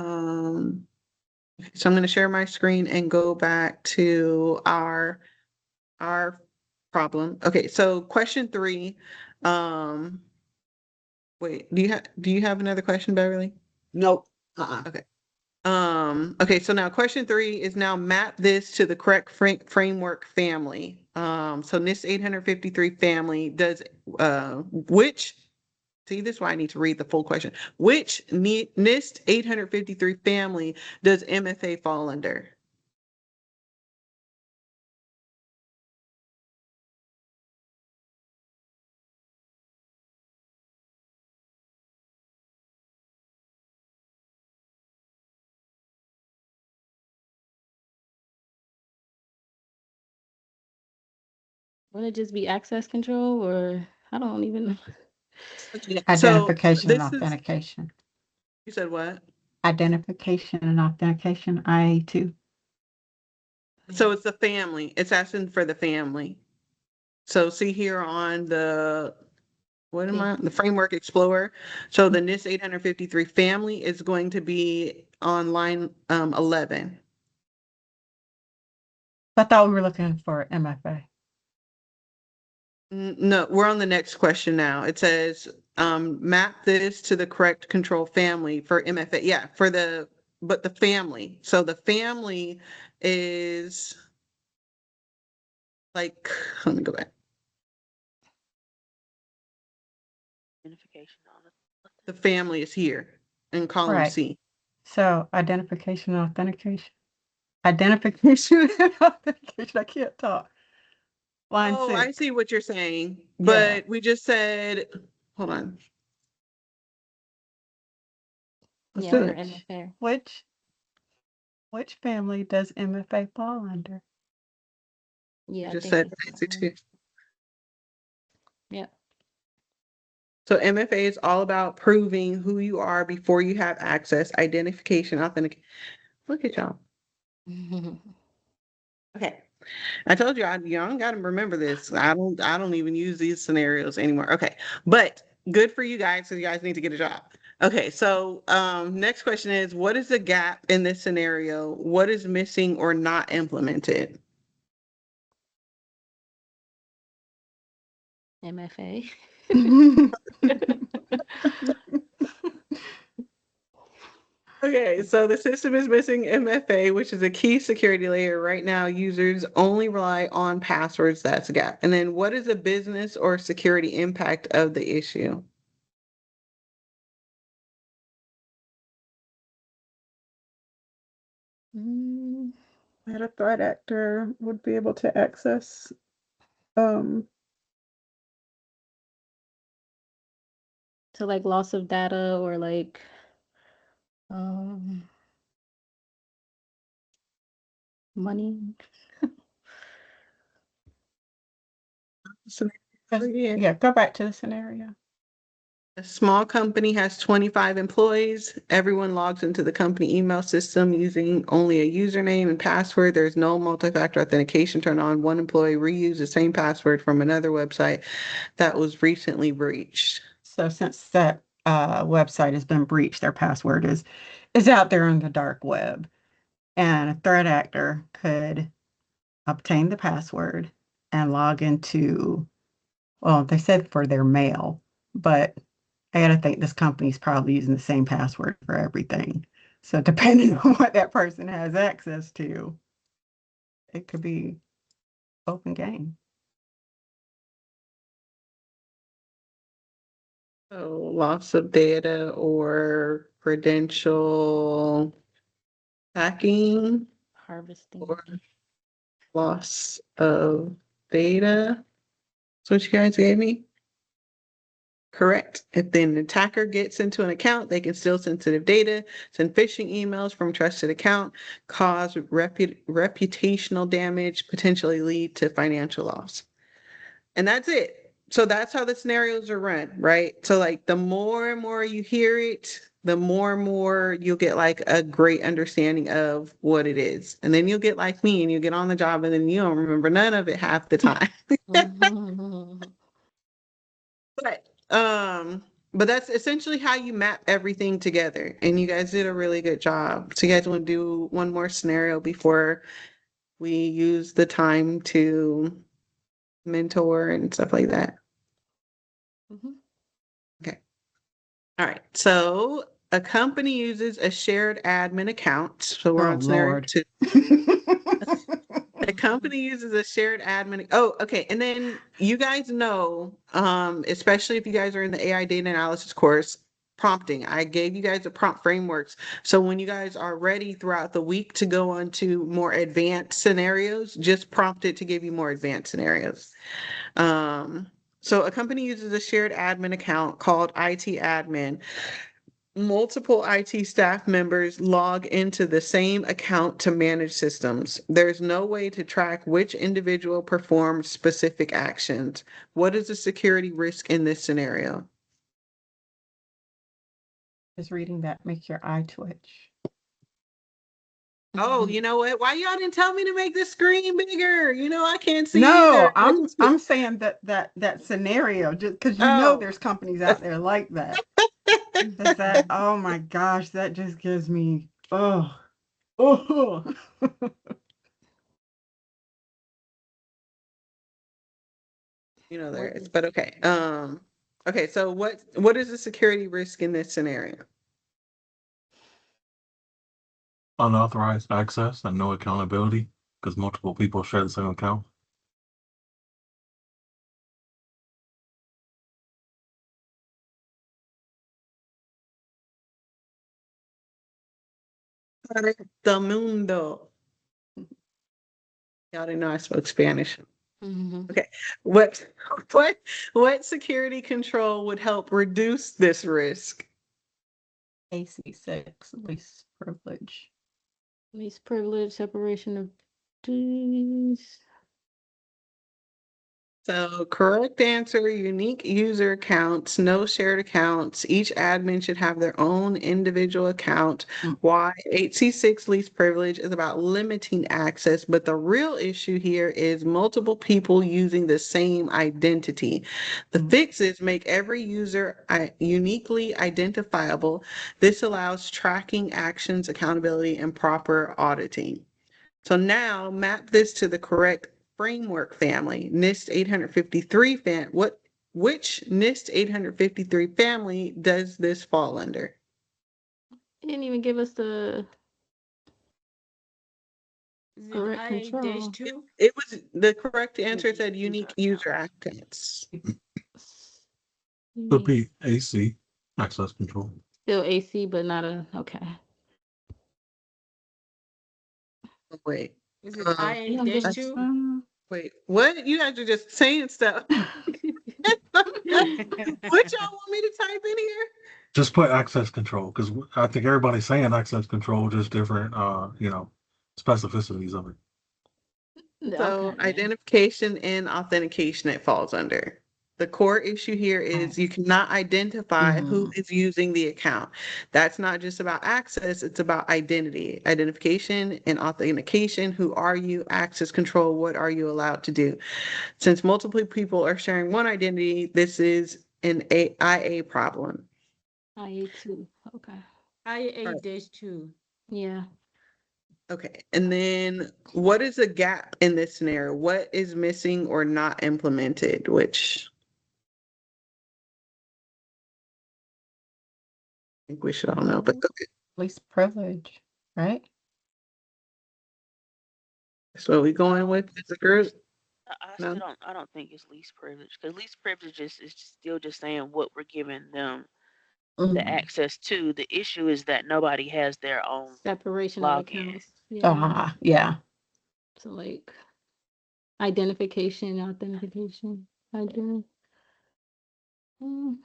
I'm going to share my screen and go back to our problem. Okay, so question 3. Wait, do you have another question, Beverly? Nope. Okay. Okay, so now question 3 is now map this to the correct framework family. So NIST 853 family does which, see, this is why I need to read the full question. Which NIST 853 family does MFA fall under? Would it just be access control, or I don't even know. So Identification and this is, authentication. you said what? Identification and authentication, IA2. So it's the family. It's asking for the family. So see here on the, what am I, the Framework Explorer. So the NIST 853 family is going to be on line 11. I thought we were looking for MFA. No, we're on the next question now. It says, map this to the correct control family for MFA. Yeah, for the, but the family. So the family is like, let me go back. Identification on The family is here in column Right. C. So identification and authentication. Identification and authentication. I can't talk. Line Oh, I 6. see what you're saying, Yeah. but we just said, hold on. Let's Yeah, do for it. MFA. Which family does MFA fall under? We Yeah, I just think said it's I see too. yeah. So MFA is all about proving who you are before you have access, identification, authentic. Look at y'all. Okay. I told you y'all don't gotta remember this. I don't even use these scenarios anymore. Okay. But good for you guys, so you guys need to get a job. Okay, so next question is, what is the gap in this scenario? What is missing or not implemented? MFA. Okay, so the system is missing MFA, which is a key security layer. Right now, users only rely on passwords. That's a gap. And then what is the business or security impact of the issue? That a threat actor would be able to access um So like loss of data or like um money. Yeah, go back to the scenario. A small company has 25 employees. Everyone logs into the company email system using only a username and password. There's no multi-factor authentication turned on. One employee reused the same password from another website that was recently breached. So since that website has been breached, their password is out there on the dark web. And a threat actor could obtain the password and log into, well, they said for their mail, but I gotta think this company's probably using the same password for everything. So depending on what that person has access to, it could be open game. So loss of data or credential hacking Harvesting. or loss of data. That's what you guys gave me? Correct. If then an attacker gets into an account, they can steal sensitive data, send phishing emails from trusted account, cause reputational damage, potentially lead to financial loss. And that's it. So that's how the scenarios are run, right? So like the more and more you hear it, the more and more you'll get like a great understanding of what it is. And then you'll get like me and you get on the job and then you don't remember none of it half the time. But but that's essentially how you map everything together. And you guys did a really good job. So you guys want to do one more scenario before we use the time to mentor and stuff like that. Mhm. Okay. All right. So a company uses a shared admin account. So we're Oh, on scenario Lord. 2. The company uses a shared admin. Oh, okay. And then you guys know, especially if you guys are in the AI data analysis course, prompting. I gave you guys the prompt frameworks. So when you guys are ready throughout the week to go on to more advanced scenarios, just prompt it to give you more advanced scenarios. So a company uses a shared admin account called IT admin. Multiple IT staff members log into the same account to manage systems. There's no way to track which individual performed specific actions. What is the security risk in this scenario? Just reading that makes your eye twitch. Oh, you know what? Why y'all didn't tell me to make the screen bigger? You know, I can't see No, either. I'm saying that scenario just because Oh, there's companies out there like that. Is that oh my gosh, that just gives me oh. you know there What is, is but okay. Okay, so what is the security risk in this scenario? Unauthorized access and no accountability because multiple people share the same account. The mundo. Y'all didn't know I spoke Spanish. Mhm. Okay. What what what security control would help reduce this risk? AC6 least privilege. Least privilege, separation of duties. So correct answer, unique user accounts, no shared accounts. Each admin should have their own individual account. Mm. Why 8C6 least privilege is about limiting access, but the real issue here is multiple people using the same identity. The fixes make every user uniquely identifiable. This allows tracking actions, accountability, and proper auditing. So now map this to the correct framework family. NIST 853 which NIST 853 family does this fall under? It didn't even give us the Is it correct IA dash control. two? It was the correct answer Unique said user unique account. user accounts. Could Unique. be AC, access control. Still AC, but not a okay. Wait, Is it um, IA You don't give dash I- us. two? wait, what? You guys are just saying stuff. What y'all want me to type in here? Just put access control because I think everybody's saying access control, just different, specificities of it. So Okay. identification and authentication it falls under. The core issue here is you cannot identify who is using the account. That's not just about access, it's about identity. Identification and authentication, who are you? Access control, what are you allowed to do? Since multiple people are sharing one identity, this is an IA problem. IA2. Okay. IA dash two. Yeah. Okay, and then what is a gap in this scenario? What is missing or not implemented? Which I think we should all know, but okay. Least privilege, right? So we going with as a group? I No? still don't. I don't think it's least privilege because least privilege is still just saying what we're giving them the Mhm. access to. The issue is that nobody has their own Separation of login. accounts. Yeah. Yeah. So like identification, authentication, identity. Mm.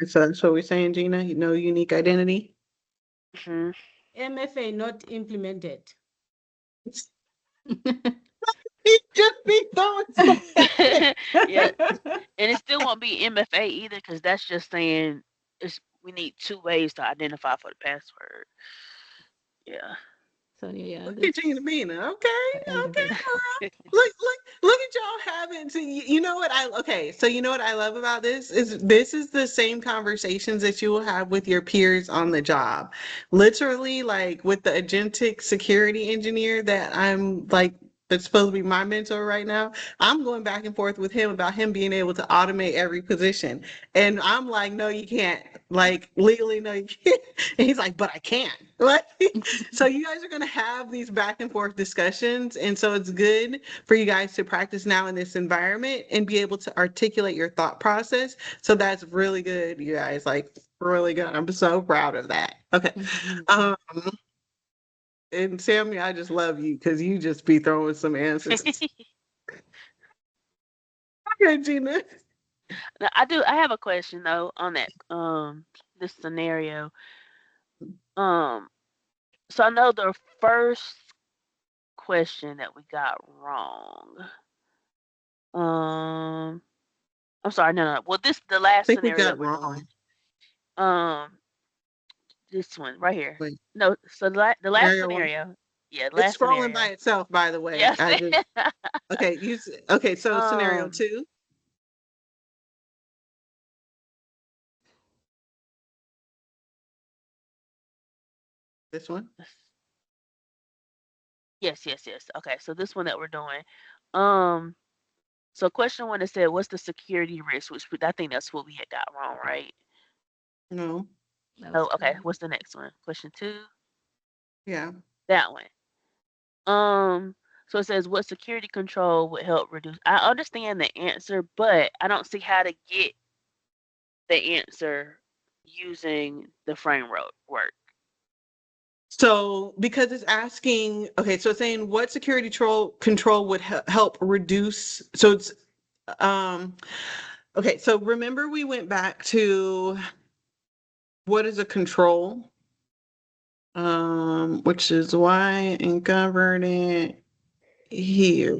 So that's what we're saying, Gina? No unique identity? Hmm MFA not implemented. He just be throwing stuff at me. Yeah, and it still won't be MFA either because that's just saying we need two ways to identify for the password. Yeah. So yeah, Look at this Gina Bina. Okay, okay, individual. girl. Look at y'all having to. You know what I? Okay, so you know what I love about this is the same conversations that you will have with your peers on the job. Literally, like with the agentic security engineer that I'm like that's supposed to be my mentor right now. I'm going back and forth with him about him being able to automate every position, and I'm like, no, you can't. Like legally, no, you can't. And he's like, but I can. Like, so you guys are going to have these back and forth discussions. And so it's good for you guys to practice now in this environment and be able to articulate your thought process. So that's really good, you guys. Like, really good. I'm so proud of that. Okay. Um, and Sammy, I just love you because you just be throwing some answers. Okay, Gina. Now, I have a question though on that this scenario. Um so I know the first question that we got wrong. Um I'm sorry, no. Well, this the I last think we scenario that got we're doing. wrong. Um this one right here. Wait, No, so the last scenario one. scenario. Yeah, It's last scrolling by scenario. itself, by the way. Yes. I just, okay, okay, so scenario um two, this one. yes. Okay, so this one that we're doing. Um so question one, it said what's the security risk, which I think that's what we had got wrong, right? No, That was Oh, okay. correct. What's the next one? Question two. yeah. That one. So it says what security control would help reduce. I understand the answer, but I don't see how to get the answer using the framework work. So because it's asking, okay, so it's saying what security control would help reduce. So it's um okay, so remember we went back to what is a control? Which is why and govern it here.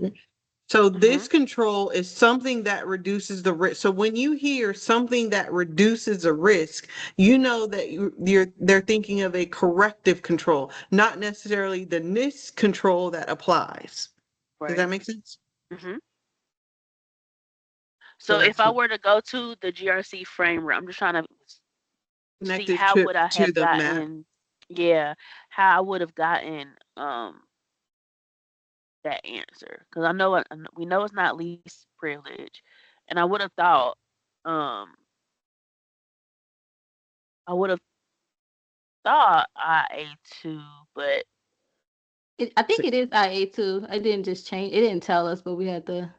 So Hmm this control is something that reduces the risk. So when you hear something that reduces a risk, you know that they're thinking of a corrective control, not necessarily the NIST control that applies. Does that Right. make sense? hmm So So if that's I were to go to the GRC framework, I'm just trying to see connected how would I to have the map. gotten, yeah, how I would have gotten that answer because we know it's not least privilege, and um I would have thought IA2, but I think it is IA2. I didn't just change. It didn't tell us, but we had to.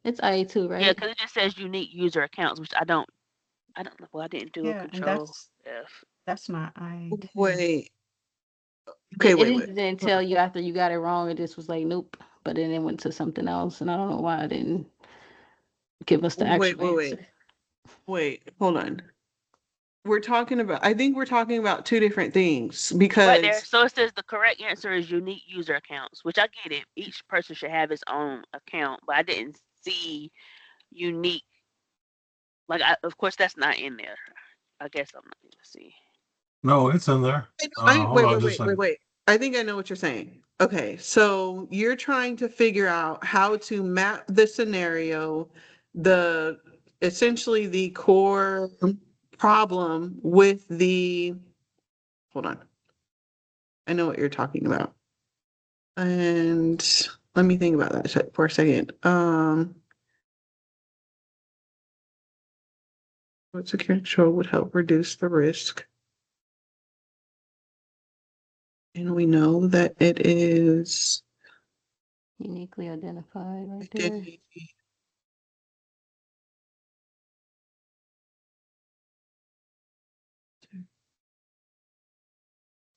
It's IA2, yeah, right? because it just says unique user accounts, which I don't know. Well, I didn't do a Yeah, and control F. that's not I too. Wait. Yeah, Okay, it wait, wait. didn't tell you after you got it wrong. It just was like, nope. But then it went to something else, and I don't know why it didn't give us the Wait, actual wait, wait. answer. Wait, hold on. I think we're talking about two different things Right there. because So it says the correct answer is unique user accounts, which I get it. Each person should have his own account, but I didn't see unique. Like, of course, that's not in there. I guess I'm not. Let's see. No, it's in there. Hold Wait, on wait, just wait, a wait, second. wait. I think I know what you're saying. Okay, so you're trying to figure out how to map the scenario, the essentially the core problem with the, hold on. I know what you're talking about. And let me think about that for a second. What security control would help reduce the risk? And we know that it is Uniquely identified right there. identity.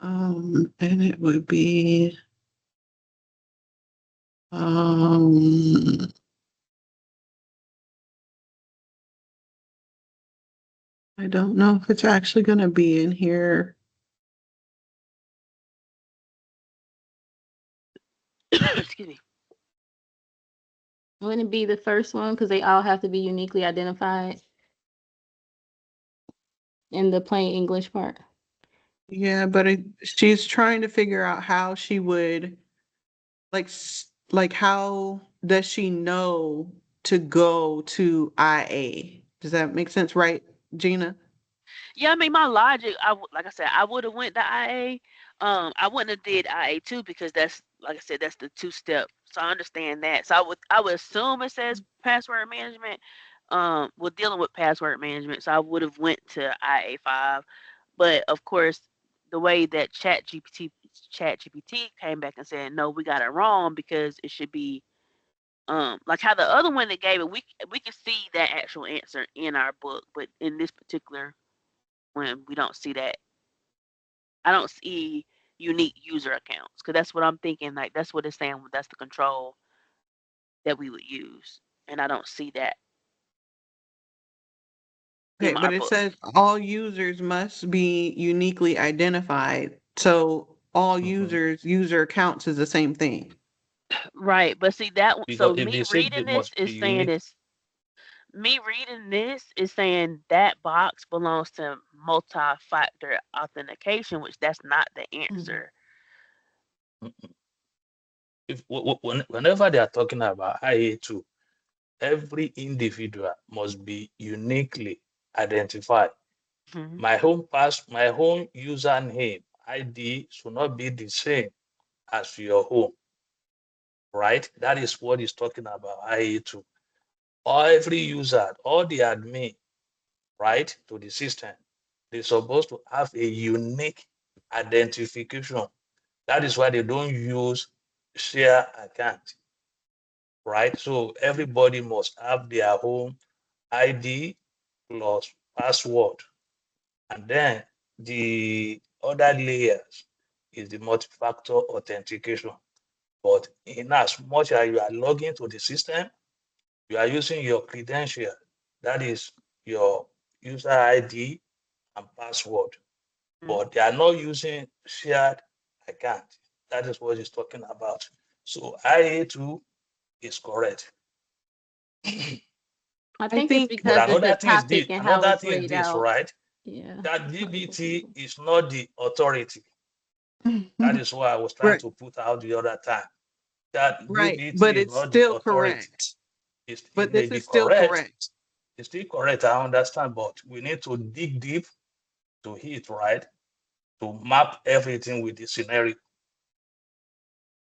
And it would be I don't know if it's actually going to be in here. Excuse me. Wouldn't it be the first one because they all have to be uniquely identified in the plain English part? Yeah, but she's trying to figure out how she would like how does she know to go to IA? Does that make sense, right, Gina? Yeah, I mean, my logic, like I said, I would have went to IA. I wouldn't have did IA2 because that's, like I said, that's the two-step. So I understand that. So I would assume it says password management. We're dealing with password management, so I would have went to IA5. But of course, the way that ChatGPT came back and said, no, we got it wrong because it should be like how the other one that gave it, we can see that actual answer in our book, but in this particular when we don't see that. I don't see unique user accounts because that's what I'm thinking. Like that's what it's saying. That's the control that we would use, and I don't see that in Okay, my but it book. says all users must be uniquely identified. So all Mhm. user accounts is the same thing. Right, but see that. Because So if me they say they reading this must be is saying unique, this. Me reading this is saying that box belongs to multi-factor authentication, which that's not the Mhm. answer. if whenever they are talking about IA2, every individual must be uniquely identified. Mhm. My home username ID should not be the same as your home, right? That is what he's talking about, IA2. Every user, all the admin, right, to the system, they're supposed to have a unique identification. That is why they don't use share account, right? So everybody must have their own ID plus password. And then the other layers is the multi-factor authentication. But in as much as you are logging to the system, you are using your credential, that is your user ID and password. Mhm. But they are not using shared account. That is what he's talking about. So IA2 is correct. I I think it's think But because of the topic and how another it's thing is laid this, out. right? Yeah. That That's probably what GBT it is. is not the authority. That is what I was trying Right, to put out the other time. That right, GBT but is it's not the still authority. correct. It But may this be is still correct. correct. It's still correct, I understand, but we need to dig deep to hit, right? To map everything with the scenario.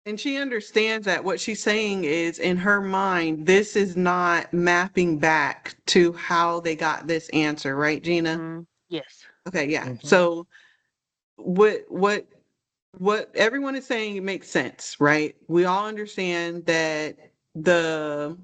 And she understands that what she's saying is in her mind, this is not mapping back to how they got this answer, right, Gina? Yes. Okay, yeah. Mhm. So what what what everyone is saying makes sense, right? We all understand that the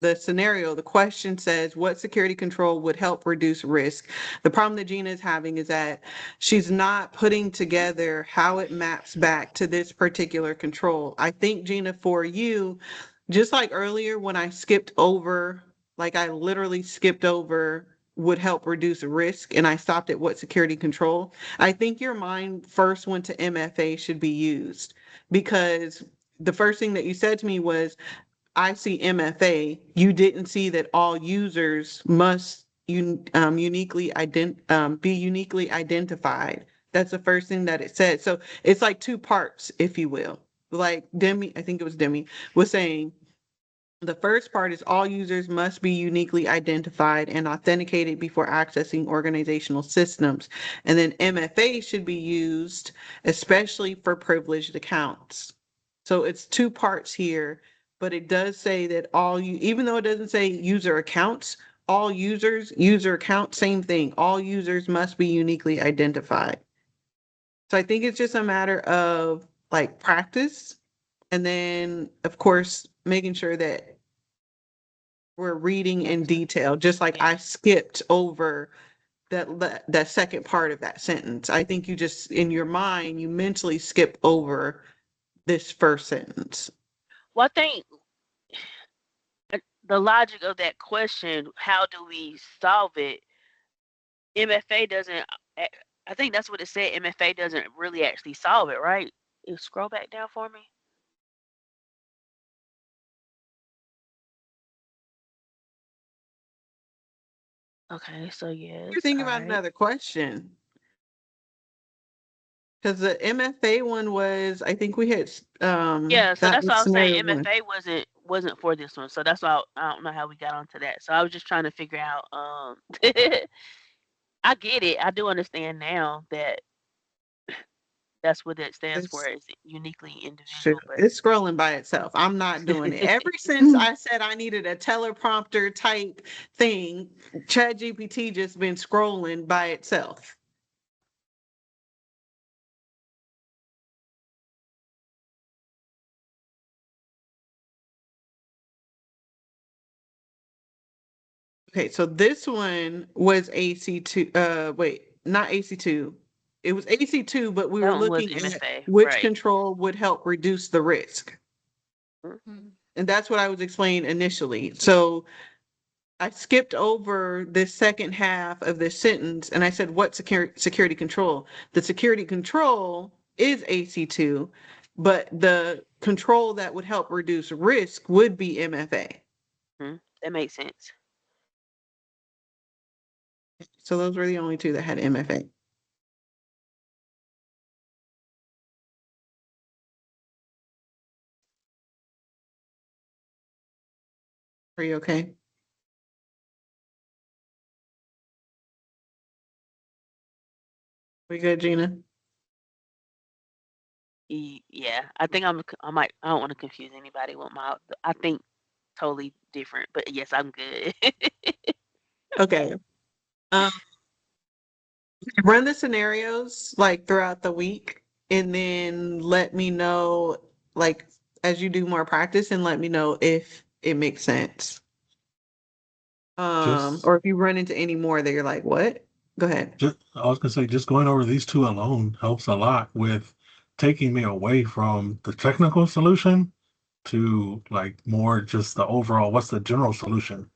the scenario, the question says, what security control would help reduce risk? The problem that Gina is having is that she's not putting together how it maps back to this particular control. I think, Gina, for you, just like earlier when I skipped over, like I literally skipped over would help reduce risk and I stopped at what security control. I think your mind first went to MFA should be used because the first thing that you said to me was I see MFA, you didn't see that all users must be uniquely identified. That's the first thing that it said. So it's like two parts, if you will. Like Demi, I think it was Demi, was saying the first part is all users must be uniquely identified and authenticated before accessing organizational systems. And then MFA should be used especially for privileged accounts. So it's two parts here, but it does say that even though it doesn't say user accounts, all users, user account, same thing. All users must be uniquely identified. So I think it's just a matter of like practice, and then of course making sure that we're reading in detail, just like I skipped over that second part of that sentence. I think you just in your mind you mentally skip over this first sentence. Well, I think the logic of that question, how do we solve it? MFA doesn't. I think that's what it said. MFA doesn't really actually solve it, right? You scroll back down for me. Okay, so yes. You're thinking about Alright. another question. Because the MFA one was, I think we had Yeah, so that that's why was I was saying scenario one. MFA wasn't for this one. So that's why I don't know how we got onto that. So I was just trying to figure out. I get it. I do understand now that that's what it stands for. It's, Is uniquely shoot, individual, but it's scrolling by itself. I'm not doing it. Ever since I said I needed a teleprompter type thing, ChatGPT just been scrolling by itself. Okay, so this one was AC2. Wait, not AC2. It was AC2, but we that were one was looking at MFA, which right? control would help reduce the risk. Mm. And that's what I was explaining initially. So I skipped over this second half of this sentence and I said, what security control? The security control is AC2, but the control that would help reduce risk would be MFA. That makes sense. So those were the only two that had MFA. Are you okay? We good, Gina? Yeah, I think I might. I don't want to confuse anybody with my. I think totally different, but yes, I'm good. Okay. Um, run the scenarios like throughout the week and then let me know like as you do more practice and let me know if it makes sense. Just, Or if you run into any more that you're like, what? Go ahead. I was gonna say, just going over these two alone helps a lot with taking me away from the technical solution to like more just the overall, what's the general solution?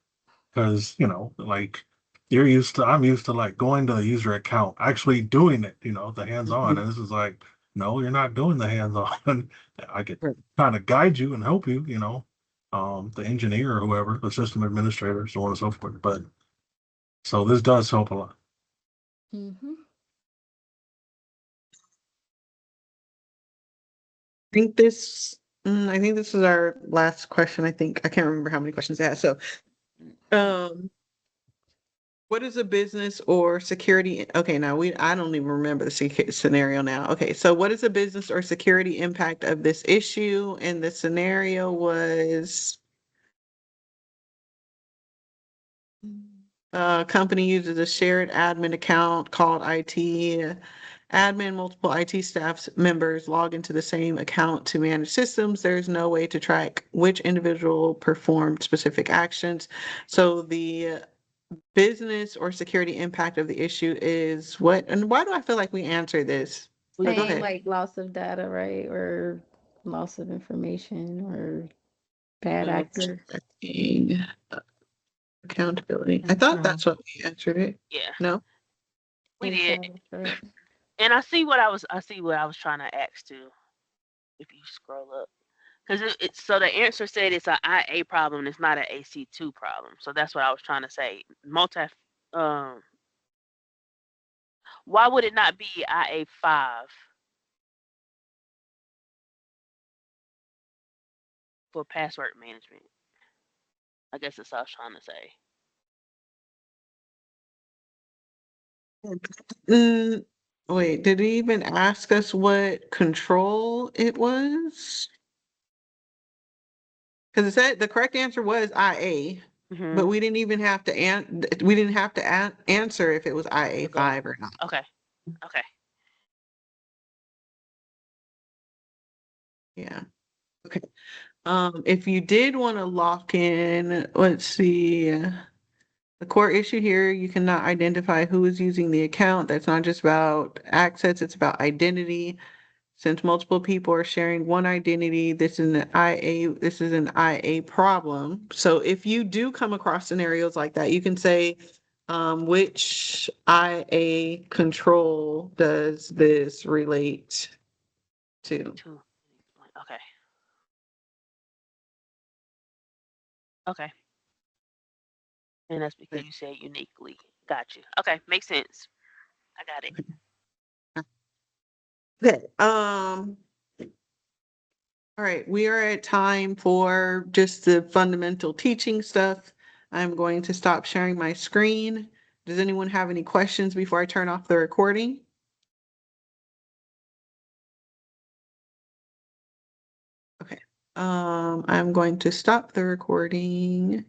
Because, like I'm used to like going to the user account, actually doing it, the hands-on. Mhm. And this is like, no, you're not doing the hands-on. I could Right. kind of guide you and help you, the engineer or whoever, the system administrator, so on and so forth. But so this does help a lot. Mm-hmm. I think this is our last question. I can't remember how many questions I had. So, um, what is a business or security? Okay, now I don't even remember the scenario now. Okay, so what is the business or security impact of this issue? And the scenario was company uses a shared admin account called IT. Admin, multiple IT staff members log into the same account to manage systems. There's no way to track which individual performed specific actions. So the business or security impact of the issue is what? And why do I feel like we answered this? But go Saying ahead. like loss of data, right? Or loss of information or bad actor. Tracking, accountability. I thought that's what we answered it. Yeah, No? we Think did. so, right? And I see what I was trying to ask too. If you scroll up, because so the answer said it's an IA problem. It's not an AC2 problem. So that's what I was trying to say. Um, why would it not be IA5 for password management? I guess that's what I was trying to say. Mm, wait, did he even ask us what control it was? Because it said the correct answer was IA, but Mhm. we didn't even have to we didn't have to answer if it was To go. IA5 or not. Okay. Okay. Yeah. Okay. If you did want to lock in, let's see. The core issue here, you cannot identify who is using the account. That's not just about access, it's about identity. Since multiple people are sharing one identity, this is an IA problem. So if you do come across scenarios like that, you can say, which IA control does this relate to? Okay. Okay. And that's because you said uniquely. Got you. Okay, makes sense. I got it. Okay. All right, we are at time for just the fundamental teaching stuff. I'm going to stop sharing my screen. Does anyone have any questions before I turn off the recording? Okay. I'm going to stop the recording.